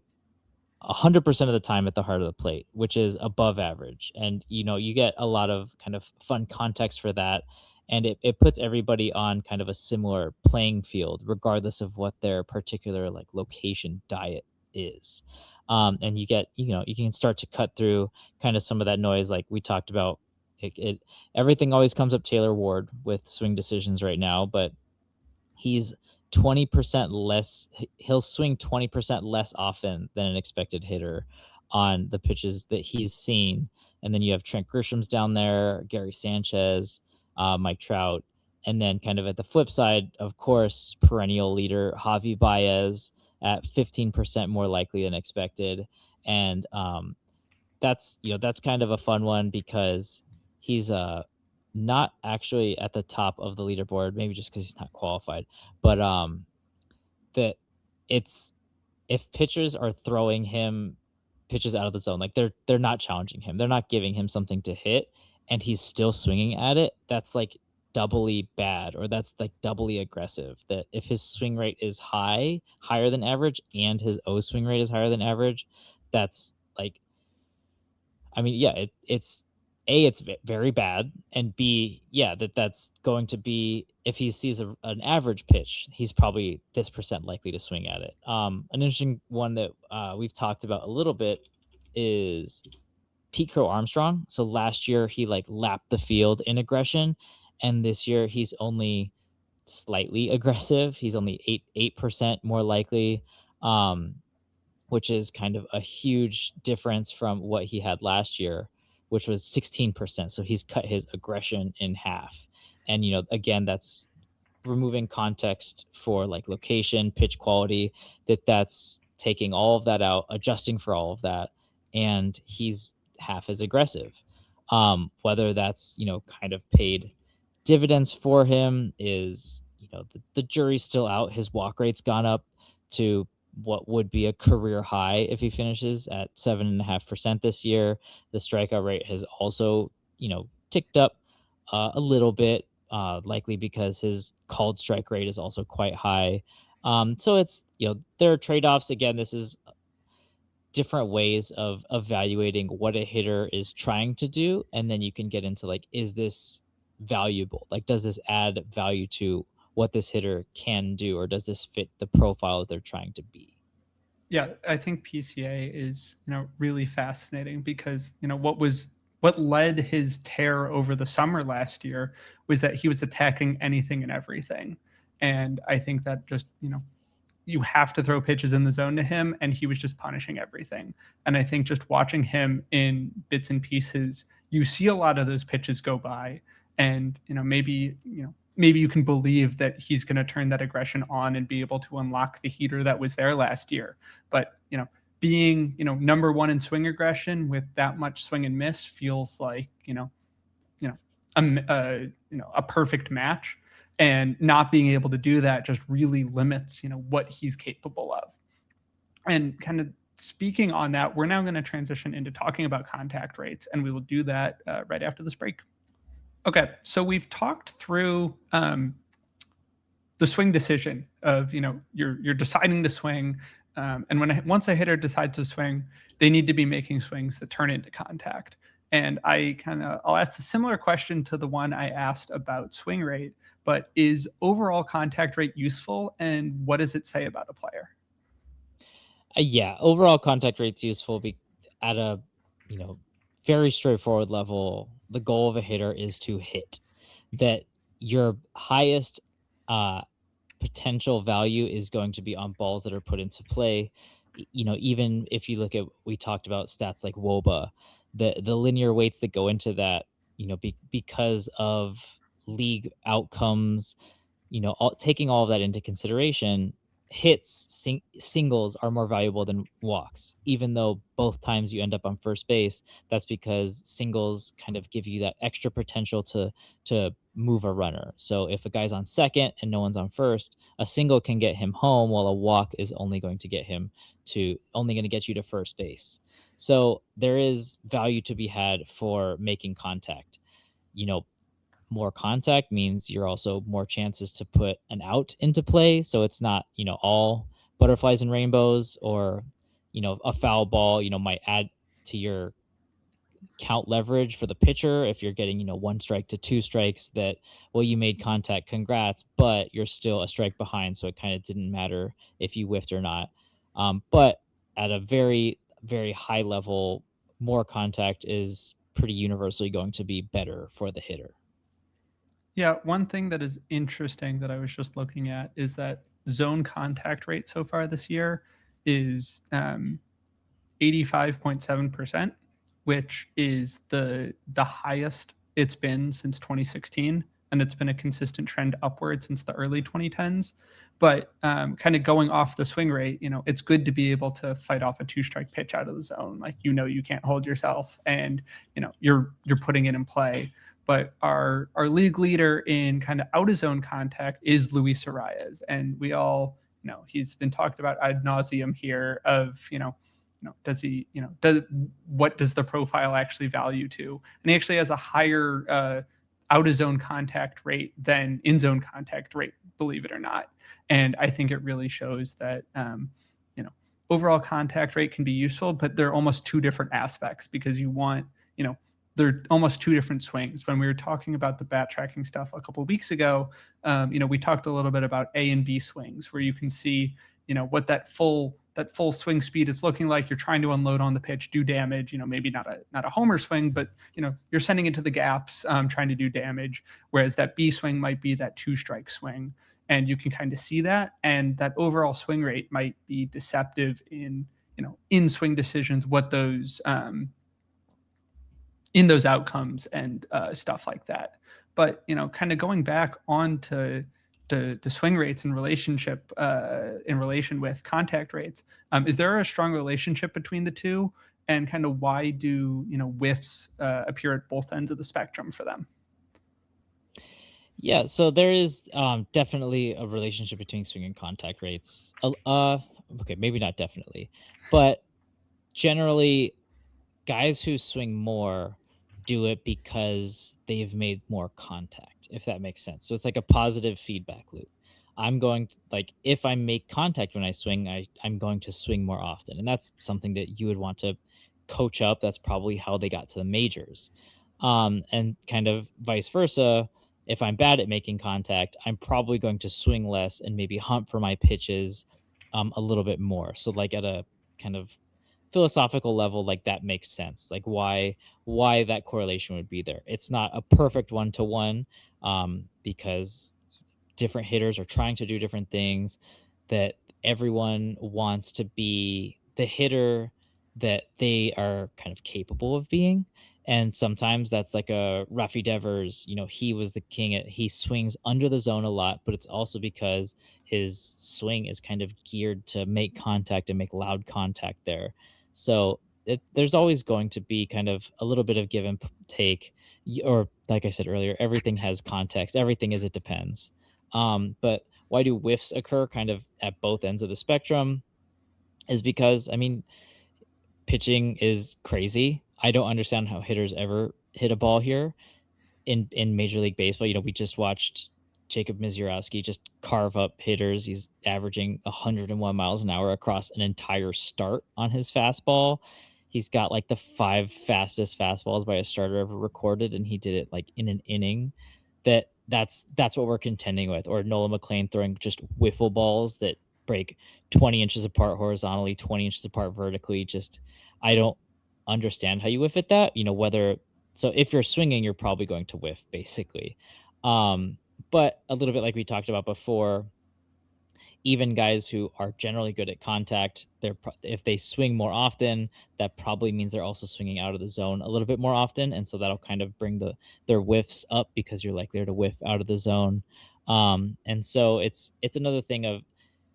100% of the time at the heart of the plate, which is above average. And, you get a lot of kind of fun context for that. And it puts everybody on kind of a similar playing field, regardless of what their particular like location diet is. And you can start to cut through kind of some of that noise, like we talked about. Everything always comes up Taylor Ward with swing decisions right now, but he's 20% less, he'll swing 20% less often than an expected hitter on the pitches that he's seen. And then you have Trent Grisham's down there, Gary Sanchez, Mike Trout. And then kind of at the flip side, of course, perennial leader Javi Baez at 15% more likely than expected. And that's kind of a fun one because he's not actually at the top of the leaderboard, maybe just because he's not qualified. But that it's if pitchers are throwing him pitches out of the zone, like they're not challenging him, they're not giving him something to hit, and he's still swinging at it, that's like doubly bad, or that's like doubly aggressive. That if his swing rate is higher than average, and his O swing rate is higher than average, that's like, I mean, yeah, it's A, it's very bad, and B, yeah, that's going to be if he sees an average pitch, he's probably this percent likely to swing at it. An interesting one that we've talked about a little bit is Pete Crow Armstrong. So last year he like lapped the field in aggression, and this year he's only slightly aggressive. He's only 8% more likely. Um, which is kind of a huge difference from what he had last year, which was 16%. So he's cut his aggression in half. And, again, that's removing context for like location, pitch quality, that's taking all of that out, adjusting for all of that. And he's half as aggressive. Whether that's, kind of paid dividends for him is, the jury's still out. His walk rate's gone up to what would be a career high if he finishes at 7.5% this year. The strikeout rate has also, ticked up a little bit, likely because his called strike rate is also quite high. So it's, there are trade offs. Again, this is different ways of evaluating what a hitter is trying to do. And then you can get into like, is this valuable? Like, does this add value to what this hitter can do, or does this fit the profile that they're trying to be? Yeah, I think PCA is, really fascinating because, what led his tear over the summer last year was that he was attacking anything and everything. And I think that just, you have to throw pitches in the zone to him, and he was just punishing everything. And I think just watching him in bits and pieces, you see a lot of those pitches go by, and maybe you can believe that he's going to turn that aggression on and be able to unlock the heater that was there last year. But being number one in swing aggression with that much swing and miss feels like a perfect match, and not being able to do that just really limits what he's capable of. And kind of speaking on that, we're now going to transition into talking about contact rates, and we will do that right after this break. Okay, so we've talked through the swing decision of you're deciding to swing, and once a hitter decides to swing, they need to be making swings that turn into contact. And I'll ask the similar question to the one I asked about swing rate, but is overall contact rate useful, and what does it say about a player? Yeah, overall contact rate's useful at a very straightforward level. The goal of a hitter is to hit. That your highest potential value is going to be on balls that are put into play. Even if you look at, we talked about stats like WOBA, the linear weights that go into that, because of league outcomes, taking all of that into consideration, singles are more valuable than walks, even though both times you end up on first base. That's because singles kind of give you that extra potential to move a runner. So if a guy's on second and no one's on first, a single can get him home, while a walk is only going to get you to first base. So there is value to be had for making contact. More contact means you're also more chances to put an out into play. So it's not, all butterflies and rainbows, or, a foul ball, might add to your count leverage for the pitcher. If you're getting, 1 strike to 2 strikes, that, well, you made contact, congrats, but you're still a strike behind. So it kind of didn't matter if you whiffed or not. But at a very, very high level, more contact is pretty universally going to be better for the hitter. Yeah, one thing that is interesting that I was just looking at is that zone contact rate so far this year is 85.7%, which is the highest it's been since 2016. and it's been a consistent trend upward since the early 2010s. But kind of going off the swing rate, it's good to be able to fight off a two-strike pitch out of the zone. Like, you can't hold yourself, and you're putting it in play. But our league leader in kind of out of zone contact is Luis Arias, and we all, he's been talked about ad nauseum here. Of does he, what does the profile actually value to? And he actually has a higher out of zone contact rate than in zone contact rate, believe it or not. And I think it really shows that overall contact rate can be useful, but they're almost two different aspects, because you want, they're almost two different swings. When we were talking about the bat tracking stuff a couple of weeks ago, we talked a little bit about A and B swings, where you can see, what that full swing speed is looking like. You're trying to unload on the pitch, do damage. Maybe not a homer swing, but you're sending it to the gaps, trying to do damage. Whereas that B swing might be that two-strike swing, and you can kind of see that. And that overall swing rate might be deceptive in in swing decisions, what those in those outcomes and stuff like that. But kind of going back on to swing rates in relationship in relation with contact rates, is there a strong relationship between the two? And kind of why do whiffs appear at both ends of the spectrum for them? Yeah, so there is definitely a relationship between swing and contact rates. Okay, maybe not definitely, but generally, guys who swing more do it because they've made more contact, if that makes sense. So it's like a positive feedback loop. I'm going to, like, if I make contact when I swing, I'm going to swing more often. And that's something that you would want to coach up. That's probably how they got to the majors. And kind of vice versa. If I'm bad at making contact, I'm probably going to swing less and maybe hunt for my pitches a little bit more. So, like, at a kind of philosophical level, like, that makes sense, like why that correlation would be there. It's not a perfect one to one, because different hitters are trying to do different things, that everyone wants to be the hitter that they are kind of capable of being. And sometimes that's like a Rafi Devers, he was the king he swings under the zone a lot, but it's also because his swing is kind of geared to make contact and make loud contact there. So there's always going to be kind of a little bit of give and take, or like I said earlier, everything has context. Everything is, it depends. But why do whiffs occur kind of at both ends of the spectrum is because, I mean, pitching is crazy. I don't understand how hitters ever hit a ball here in Major League Baseball. We just watched Jacob Misiorowski just carve up hitters. He's averaging 101 miles an hour across an entire start on his fastball. He's got like the 5 fastest fastballs by a starter ever recorded, and he did it like in an inning. That's what we're contending with. Or Nolan McLean throwing just wiffle balls that break 20 inches apart horizontally, 20 inches apart vertically. Just, I don't understand how you whiff at that. Whether, so if you're swinging, you're probably going to whiff, basically. But a little bit like we talked about before, even guys who are generally good at contact, if they swing more often, that probably means they're also swinging out of the zone a little bit more often, and so that'll kind of bring their whiffs up, because you're likelier to whiff out of the zone. And so it's another thing of,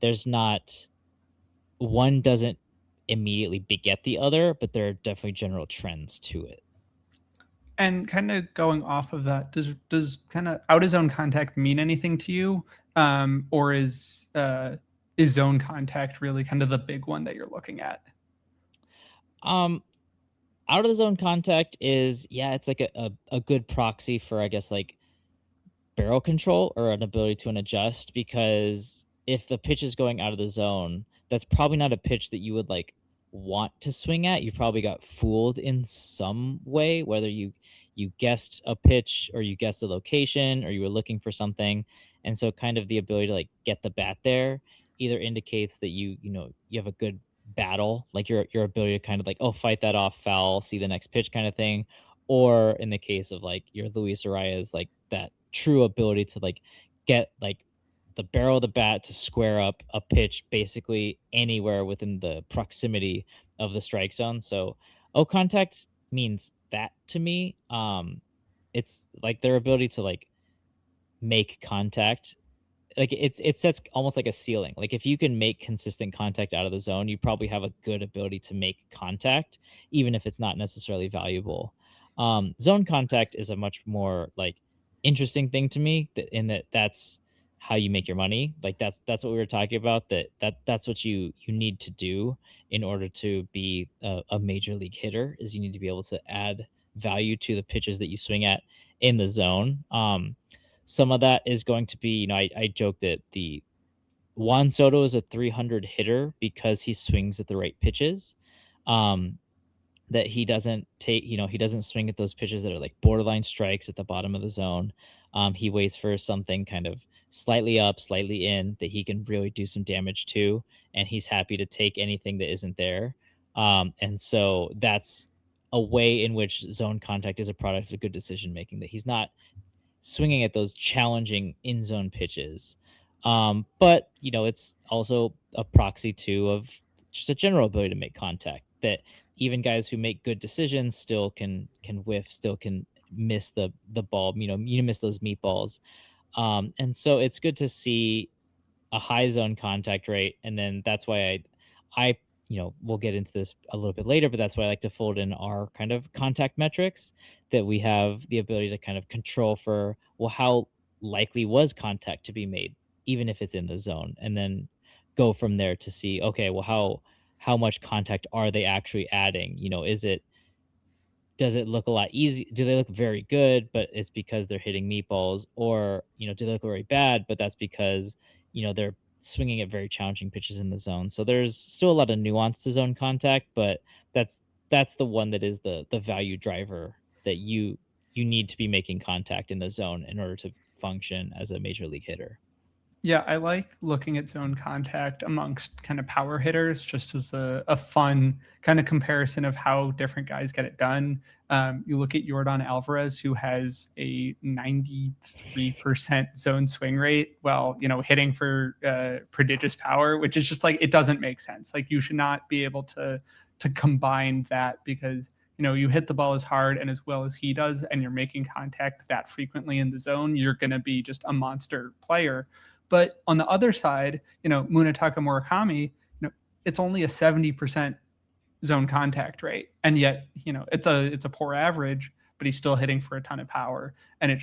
there's not, one doesn't immediately beget the other, but there are definitely general trends to it. And kind of going off of that, does kind of out of zone contact mean anything to you, or is zone contact really kind of the big one that you're looking at? Um, Out of the zone contact is, yeah, it's like a good proxy for, I guess, like barrel control or an ability to adjust, because if the pitch is going out of the zone, that's probably not a pitch that you would like want to swing at. You probably got fooled in some way, whether you guessed a pitch, or you guessed a location, or you were looking for something. And so kind of the ability to like get the bat there either indicates that you have a good battle, like your ability to kind of like, oh, fight that off foul, see the next pitch kind of thing. Or in the case of like your Luis Arias, like that true ability to like get like the barrel of the bat to square up a pitch basically anywhere within the proximity of the strike zone. So, oh, contact means that to me. It's like their ability to like make contact, like it sets almost like a ceiling. Like if you can make consistent contact out of the zone, you probably have a good ability to make contact, even if it's not necessarily valuable. Zone contact is a much more like interesting thing to me, in that that's how you make your money. Like that's what we were talking about. That's what you need to do in order to be a major league hitter. Is you need to be able to add value to the pitches that you swing at in the zone. Some of that is going to be, I joke that the Juan Soto is a 300 hitter because he swings at the right pitches. Um, that he doesn't take, he doesn't swing at those pitches that are like borderline strikes at the bottom of the zone. He waits for something kind of slightly up, slightly in that he can really do some damage to, and he's happy to take anything that isn't there. And so that's a way in which zone contact is a product of good decision making. That he's not swinging at those challenging in zone pitches. But it's also a proxy too of just a general ability to make contact. That even guys who make good decisions still can whiff, still can miss the ball. You miss those meatballs. And so it's good to see a high zone contact rate, and then that's why I we'll get into this a little bit later, but that's why I like to fold in our kind of contact metrics, that we have the ability to kind of control for, well, how likely was contact to be made, even if it's in the zone, and then go from there to see, okay, well, how much contact are they actually adding? Is it, does it look a lot easy? Do they look very good, but it's because they're hitting meatballs? Or, do they look very bad, but that's because, they're swinging at very challenging pitches in the zone? So there's still a lot of nuance to zone contact, but that's that's the one that is the value driver, that you need to be making contact in the zone in order to function as a major league hitter. Yeah, I like looking at zone contact amongst kind of power hitters just as a fun kind of comparison of how different guys get it done. You look at Jordan Alvarez, who has a 93% zone swing rate, while, hitting for prodigious power, which is just like, it doesn't make sense. Like, you should not be able to combine that, because you hit the ball as hard and as well as he does, and you're making contact that frequently in the zone, you're going to be just a monster player. But on the other side, Munetaka Murakami, it's only a 70% zone contact rate, and yet, it's a poor average, but he's still hitting for a ton of power, and it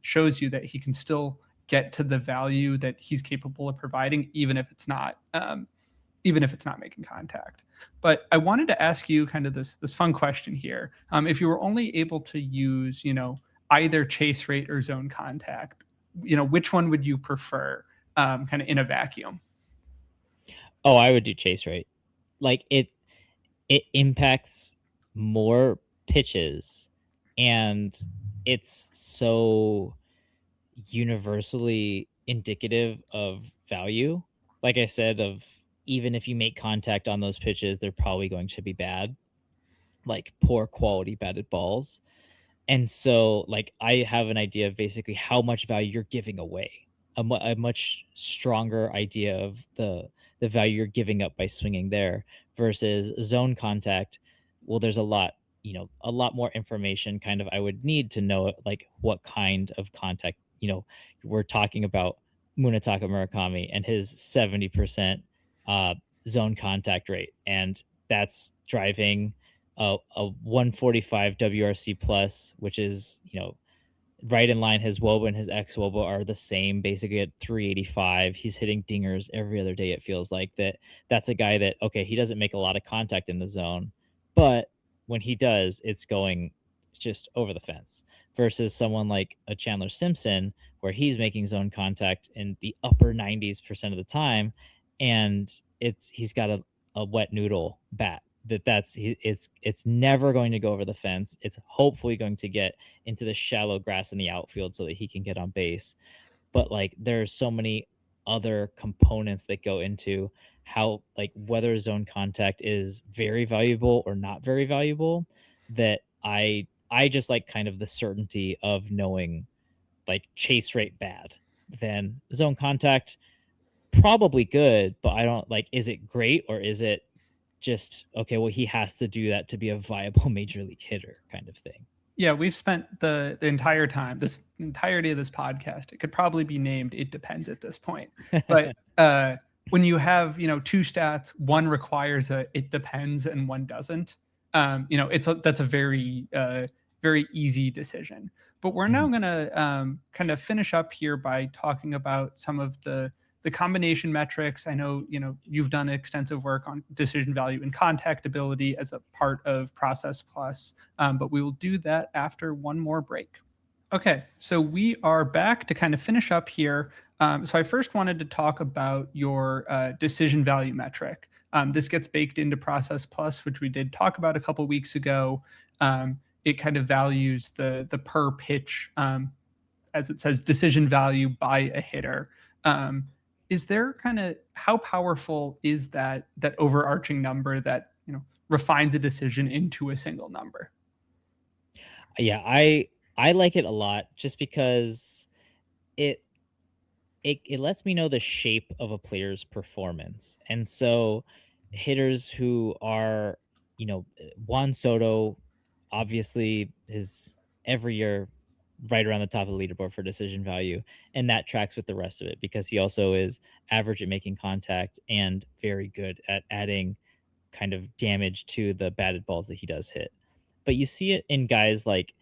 shows you that he can still get to the value that he's capable of providing, even if it's not making contact. But I wanted to ask you kind of this fun question here. If you were only able to use, either chase rate or zone contact, which one would you prefer, kind of in a vacuum? Oh, I would do chase rate. Like it impacts more pitches, and it's so universally indicative of value. Like I said, of even if you make contact on those pitches, they're probably going to be bad, like poor quality batted balls. And so, like, I have an idea of basically how much value you're giving away, a much stronger idea of the value you're giving up by swinging there, versus zone contact. Well, there's a lot more information kind of I would need to know, like, what kind of contact, we're talking about Munetaka Murakami and his 70% uh, zone contact rate. And that's driving a 145 WRC plus, which is, right in line. His Woba and his ex Woba are the same, basically at 385. He's hitting dingers every other day. It feels like that. That's a guy that, okay, he doesn't make a lot of contact in the zone, but when he does, it's going just over the fence. Versus someone like a Chandler Simpson, where he's making zone contact in the upper 90s% of the time, and he's got a wet noodle bat. It's never going to go over the fence. It's hopefully going to get into the shallow grass in the outfield so that he can get on base. But like, there's so many other components that go into how, like, whether zone contact is very valuable or not very valuable, that I just like kind of the certainty of knowing, like, chase rate bad, then zone contact probably good, but I don't like, is it great, or is it just okay, well, he has to do that to be a viable major league hitter kind of thing. Yeah, we've spent the entire time, this entirety of this podcast, it could probably be named "It Depends" at this point. But, when you have, 2 stats, one requires a "it depends" and one doesn't, that's a very easy decision. But we're now Mhm. gonna, kind of finish up here by talking about some of the combination metrics. I know, you've done extensive work on decision value and contactability as a part of Process Plus, but we will do that after one more break. Okay, so we are back to kind of finish up here. So I first wanted to talk about your decision value metric. This gets baked into Process Plus, which we did talk about a couple weeks ago. It kind of values the per pitch, as it says, decision value by a hitter. Um, is there kind of how powerful is that overarching number that refines a decision into a single number? Yeah, I like it a lot just because it it lets me know the shape of a player's performance. And so hitters who are, Juan Soto obviously is every year right around the top of the leaderboard for decision value, and that tracks with the rest of it because he also is average at making contact and very good at adding kind of damage to the batted balls that he does hit. But you see it in guys like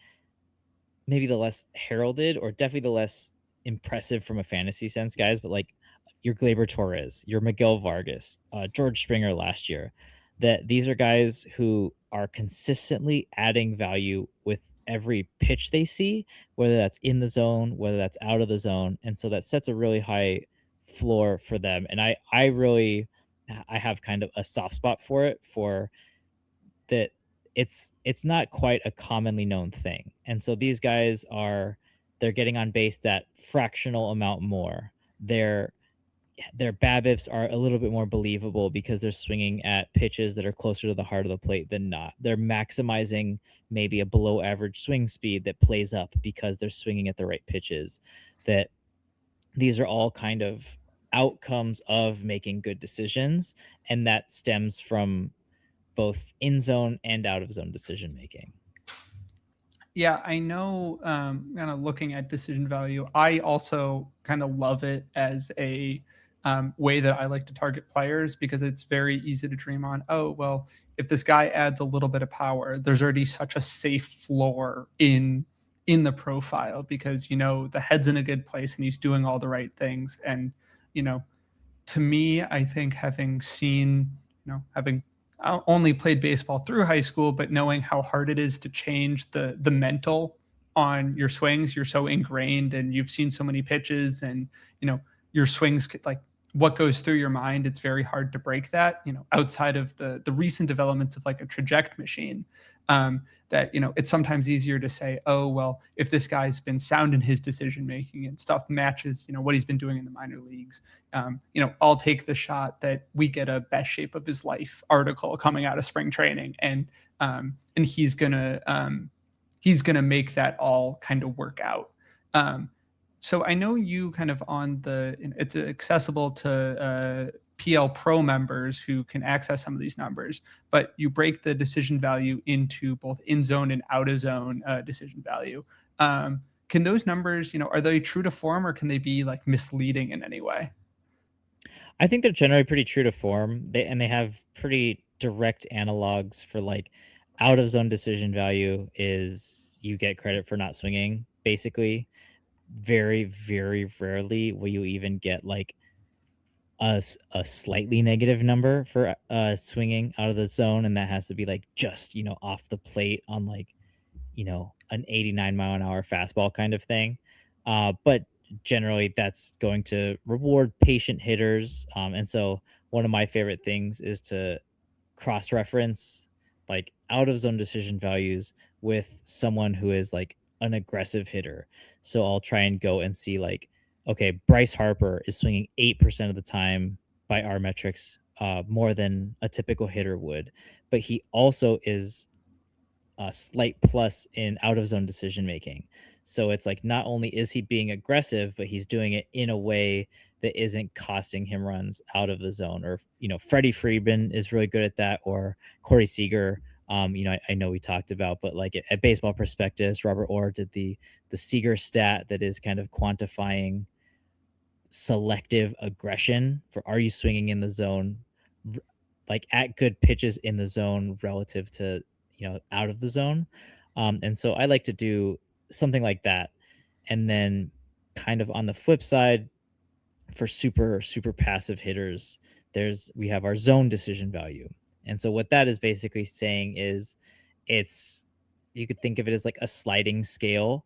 maybe the less heralded or definitely the less impressive from a fantasy sense guys, but like your Glaber Torres, your Miguel Vargas, George Springer last year, that these are guys who are consistently adding value with every pitch they see, whether that's in the zone, whether that's out of the zone. And so that sets a really high floor for them. And I really, I have kind of a soft spot for it for that it's not quite a commonly known thing. And so these guys are they're getting on base that fractional amount more. Their their BABIPs are a little bit more believable because they're swinging at pitches that are closer to the heart of the plate than not. They're maximizing maybe a below average swing speed that plays up because they're swinging at the right pitches. That these are all kind of outcomes of making good decisions, and that stems from both in zone and out of zone decision making. Yeah, I know. Kind of looking at decision value, I also kind of love it as a way that I like to target players because it's very easy to dream on. Oh, well, if this guy adds a little bit of power, there's already such a safe floor in the profile because the head's in a good place and he's doing all the right things. And you know, to me, I think having only played baseball through high school, but knowing how hard it is to change the mental on your swings, you're so ingrained and you've seen so many pitches, and your swings like what goes through your mind. It's very hard to break that. Outside of the recent developments of like a traject machine. That it's sometimes easier to say, oh well, if this guy's been sound in his decision making and stuff matches what he's been doing in the minor leagues, I'll take the shot that we get a best shape of his life article coming out of spring training, and he's gonna make that all kind of work out. So I know you kind of it's accessible to PL Pro members who can access some of these numbers, but you break the decision value into both in zone and out of zone decision value. Can those numbers, are they true to form or can they be like misleading in any way? I think they're generally pretty true to form. They have pretty direct analogs for like out of zone decision value is you get credit for not swinging. Basically, very very rarely will you even get like a slightly negative number for swinging out of the zone, and that has to be like just off the plate on like an 89-mile-an-hour fastball kind of thing. But generally, that's going to reward patient hitters. And so, one of my favorite things is to cross reference like out of zone decision values with someone who is like an aggressive hitter. So, I'll try and go and see like, okay, Bryce Harper is swinging 8% of the time by our metrics, more than a typical hitter would. But he also is a slight plus in out of zone decision making. So it's like not only is he being aggressive, but he's doing it in a way that isn't costing him runs out of the zone. Or Freddie Freeman is really good at that, or Corey Seager. I know we talked about, but like at Baseball Prospectus, Robert Orr did the Seager stat that is kind of quantifying selective aggression for, are you swinging in the zone r- like at good pitches in the zone relative to, out of the zone. And so I like to do something like that. And then kind of on the flip side, for super passive hitters, we have our zone decision value. And so what that is basically saying is, it's, you could think of it as like a sliding scale.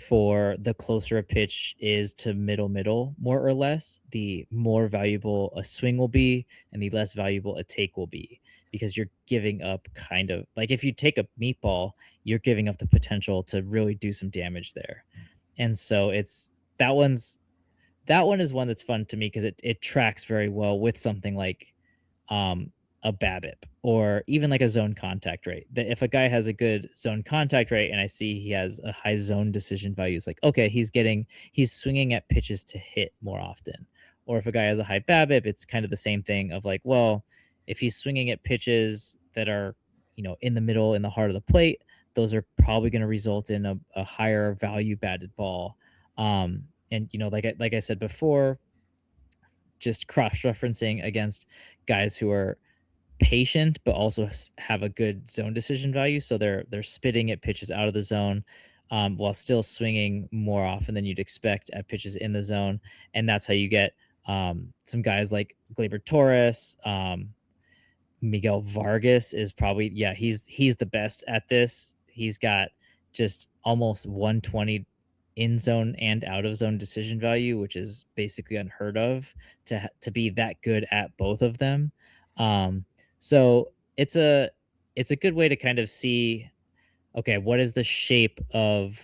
For the closer a pitch is to middle, more or less, the more valuable a swing will be and the less valuable a take will be, because you're giving up, kind of like, if you take a meatball, you're giving up the potential to really do some damage there. And so it's, that one is one that's fun to me because it tracks very well with something like um, a BABIP, or even like a zone contact rate. That if a guy has a good zone contact rate and I see he has a high zone decision value, it's like, okay, he's swinging at pitches to hit more often. Or if a guy has a high BABIP, it's kind of the same thing of like, well, if he's swinging at pitches that are, in the middle, in the heart of the plate, those are probably going to result in a higher value batted ball. And like I said before, just cross referencing against guys who are patient but also have a good zone decision value, so they're spitting at pitches out of the zone, while still swinging more often than you'd expect at pitches in the zone. And that's how you get some guys like Gleyber Torres. Miguel Vargas is probably, yeah, he's the best at this. He's got just almost 120 in zone and out of zone decision value, which is basically unheard of to be that good at both of them. So it's a good way to kind of see, okay, what is the shape of,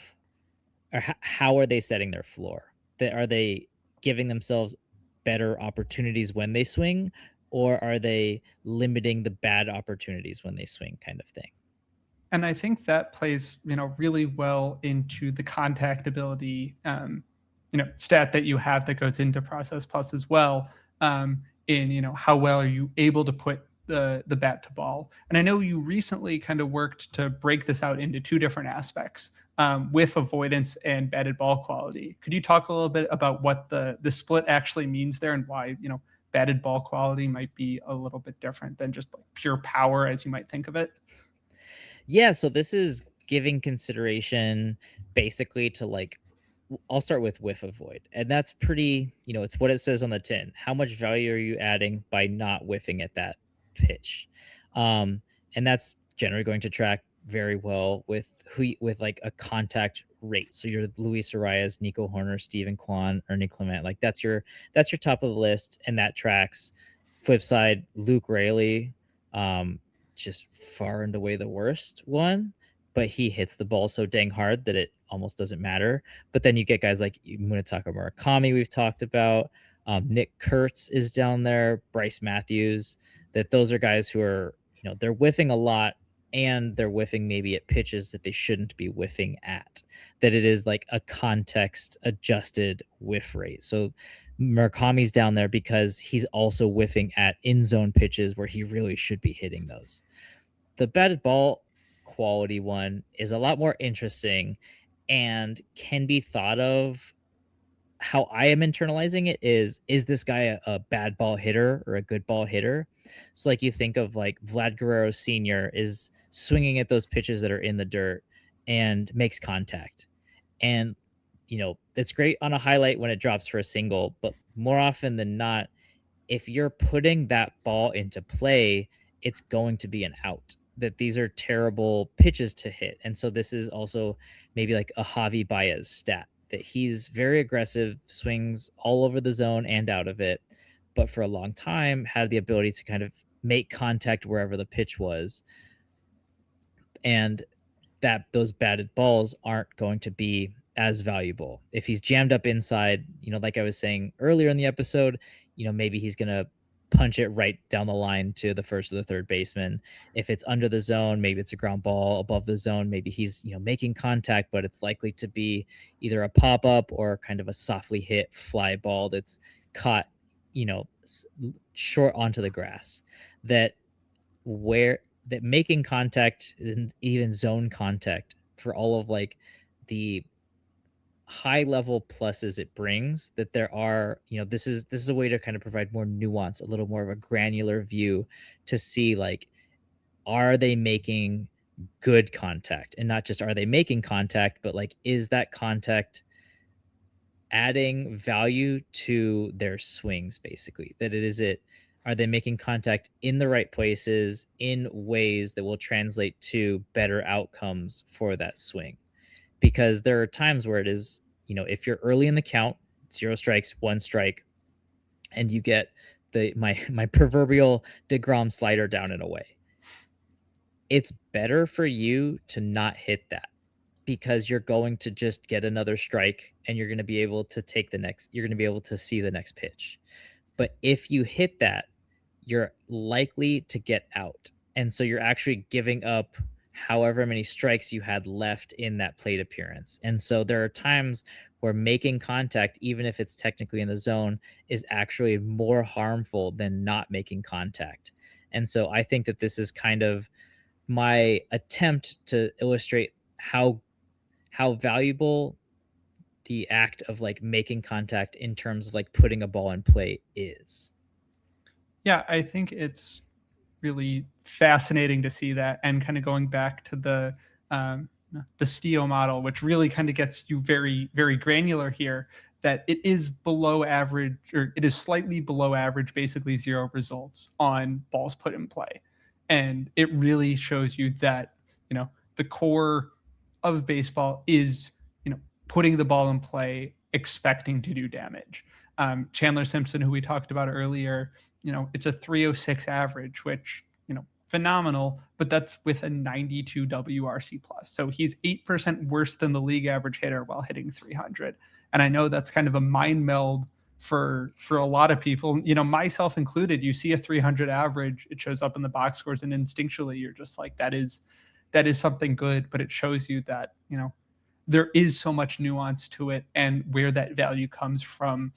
or how are they setting their floor? Are they giving themselves better opportunities when they swing, or are they limiting the bad opportunities when they swing, kind of thing? And I think that plays, really well into the contact ability, stat that you have that goes into Process Plus as well. In how well are you able to put the bat to ball? And I know you recently kind of worked to break this out into two different aspects, with avoidance and batted ball quality. Could you talk a little bit about what the split actually means there, and why batted ball quality might be a little bit different than just like pure power as you might think of it? Yeah, so this is giving consideration basically to like, I'll start with whiff avoid. And that's pretty, it's what it says on the tin. How much value are you adding by not whiffing at that pitch? And that's generally going to track very well with with like a contact rate. So your Luis Arias, Nico Horner, Steven Kwan, Ernie Clement, like that's your top of the list, and that tracks. Flip side, Luke Rayleigh, just far and away the worst one, but he hits the ball so dang hard that it almost doesn't matter. But then you get guys like Munetaka Murakami, we've talked about. Nick Kurtz is down there, Bryce Matthews. That those are guys who are, they're whiffing a lot, and they're whiffing maybe at pitches that they shouldn't be whiffing at. That it is like a context adjusted whiff rate. So Murakami's down there because he's also whiffing at in zone pitches where he really should be hitting those. The batted ball quality one is a lot more interesting and can be thought of. How I am internalizing it is this guy a bad ball hitter or a good ball hitter? So like, you think of like Vlad Guerrero Sr. is swinging at those pitches that are in the dirt and makes contact. And it's great on a highlight when it drops for a single, but more often than not, if you're putting that ball into play, it's going to be an out. That these are terrible pitches to hit. And so this is also maybe like a Javi Baez stat, that he's very aggressive, swings all over the zone and out of it, but for a long time had the ability to kind of make contact wherever the pitch was. And that those batted balls aren't going to be as valuable. If he's jammed up inside, like I was saying earlier in the episode, maybe he's going to punch it right down the line to the first or the third baseman. If it's under the zone, maybe it's a ground ball. Above the zone, maybe he's, making contact, but it's likely to be either a pop-up or kind of a softly hit fly ball that's caught, short onto the grass. That where that making contact and even zone contact for all of like the high level pluses it brings, that there are, this is a way to kind of provide more nuance, a little more of a granular view to see like, are they making good contact, and not just are they making contact, but like, is that contact adding value to their swings, basically, that it are they making contact in the right places in ways that will translate to better outcomes for that swing. Because there are times where it is, if you're early in the count, 0 strikes, 1 strike, and you get my proverbial DeGrom slider down and away, it's better for you to not hit that, because you're going to just get another strike and you're going to be able to you're going to be able to see the next pitch. But if you hit that, you're likely to get out. And so you're actually giving up however many strikes you had left in that plate appearance. And so there are times where making contact, even if it's technically in the zone, is actually more harmful than not making contact. And so I think that this is kind of my attempt to illustrate how valuable the act of like making contact in terms of like putting a ball in play is. Yeah, I think it's really fascinating to see that, and kind of going back to the Stio model, which really kind of gets you very, very granular here, that it is below average, or it is slightly below average, basically zero results on balls put in play. And it really shows you that, the core of baseball is, putting the ball in play, expecting to do damage. Chandler Simpson, who we talked about earlier, it's a 306 average, which, phenomenal, but that's with a 92 WRC plus. So he's 8% worse than the league average hitter while hitting 300. And I know that's kind of a mind meld for a lot of people, myself included. You see a 300 average, it shows up in the box scores, and instinctually you're just like, that is something good, but it shows you that, there is so much nuance to it, and where that value comes from,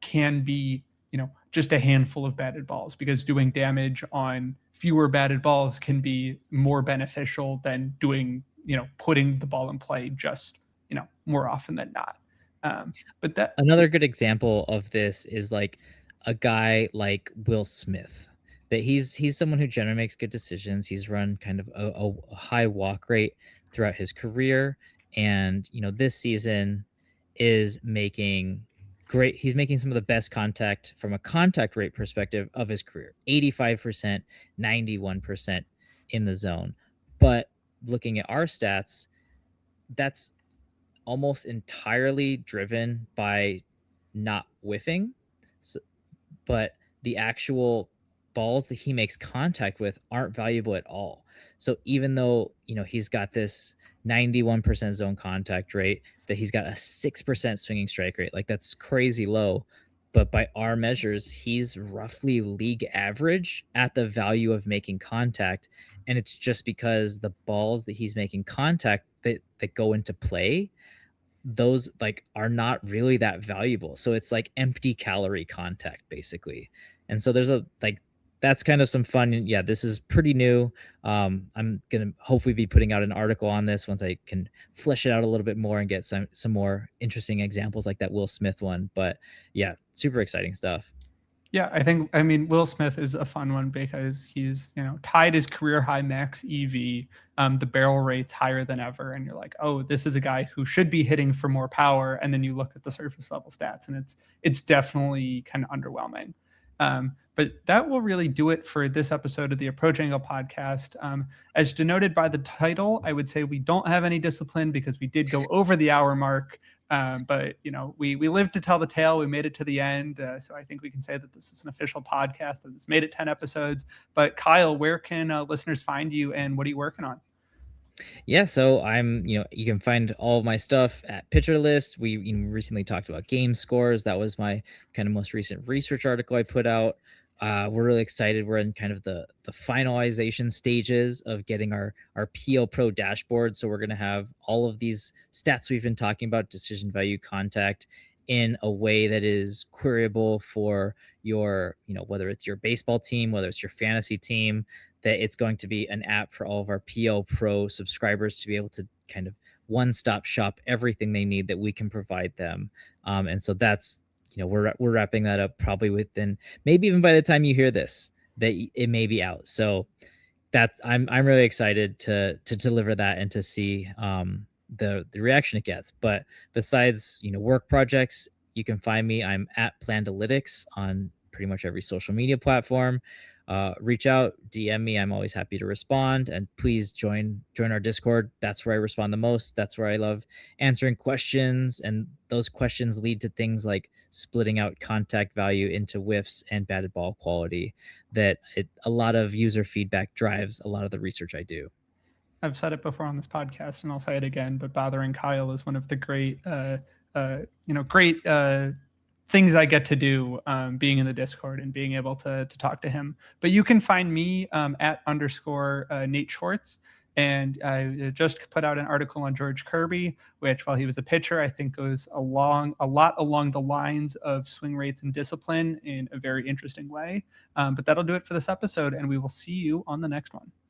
can be, just a handful of batted balls, because doing damage on fewer batted balls can be more beneficial than doing, putting the ball in play just, more often than not. But that, Another good example of this is like a guy like Will Smith. That he's someone who generally makes good decisions. He's run kind of a high walk rate throughout his career, and this season is making great. He's making some of the best contact from a contact rate perspective of his career. 85%, 91% in the zone. But looking at our stats, that's almost entirely driven by not whiffing. So, but the actual balls that he makes contact with aren't valuable at all. So even though, he's got this 91% zone contact rate, that he's got a 6% swinging strike rate, like that's crazy low. But by our measures, he's roughly league average at the value of making contact. And it's just because the balls that he's making contact that go into play, those like are not really that valuable. So it's like empty calorie contact, basically. And so there's a like that's kind of some fun. Yeah, this is pretty new. I'm gonna hopefully be putting out an article on this once I can flesh it out a little bit more and get some more interesting examples like that Will Smith one. But yeah, super exciting stuff. yeah, I mean, Will Smith is a fun one, because he's, tied his career high max EV. The barrel rate's higher than ever, and you're like, oh, this is a guy who should be hitting for more power. And then you look at the surface level stats, and it's definitely kind of underwhelming. But that will really do it for this episode of the Approach Angle podcast. As denoted by the title, I would say we don't have any discipline, because we did go over the hour mark. But we lived to tell the tale. We made it to the end, so I think we can say that this is an official podcast that has made it 10 episodes. But Kyle, where can listeners find you, and what are you working on? Yeah, so you can find all of my stuff at Pitcher List. We recently talked about game scores. That was my kind of most recent research article I put out. We're really excited. We're in kind of the finalization stages of getting our PO Pro dashboard. So we're going to have all of these stats we've been talking about, decision value, contact, in a way that is queryable for your, whether it's your baseball team, whether it's your fantasy team, that it's going to be an app for all of our PO Pro subscribers to be able to kind of one-stop shop everything they need that we can provide them. And so that's, we're wrapping that up probably within, maybe even by the time you hear this, that it may be out. So that I'm really excited to deliver that and to see the reaction it gets. But besides, work projects, you can find me. I'm at Plandalytics on pretty much every social media platform. Reach out, DM me. I'm always happy to respond. And please join our Discord. That's where I respond the most. That's where I love answering questions. And those questions lead to things like splitting out contact value into whiffs and batted ball quality. A lot of user feedback drives a lot of the research I do. I've said it before on this podcast, and I'll say it again. But bothering Kyle is one of the great, great things I get to do, being in the Discord and being able to talk to him. But you can find me at _ Nate Schwartz. And I just put out an article on George Kirby, which, while he was a pitcher, I think goes a lot along the lines of swing rates and discipline in a very interesting way. But that'll do it for this episode, and we will see you on the next one.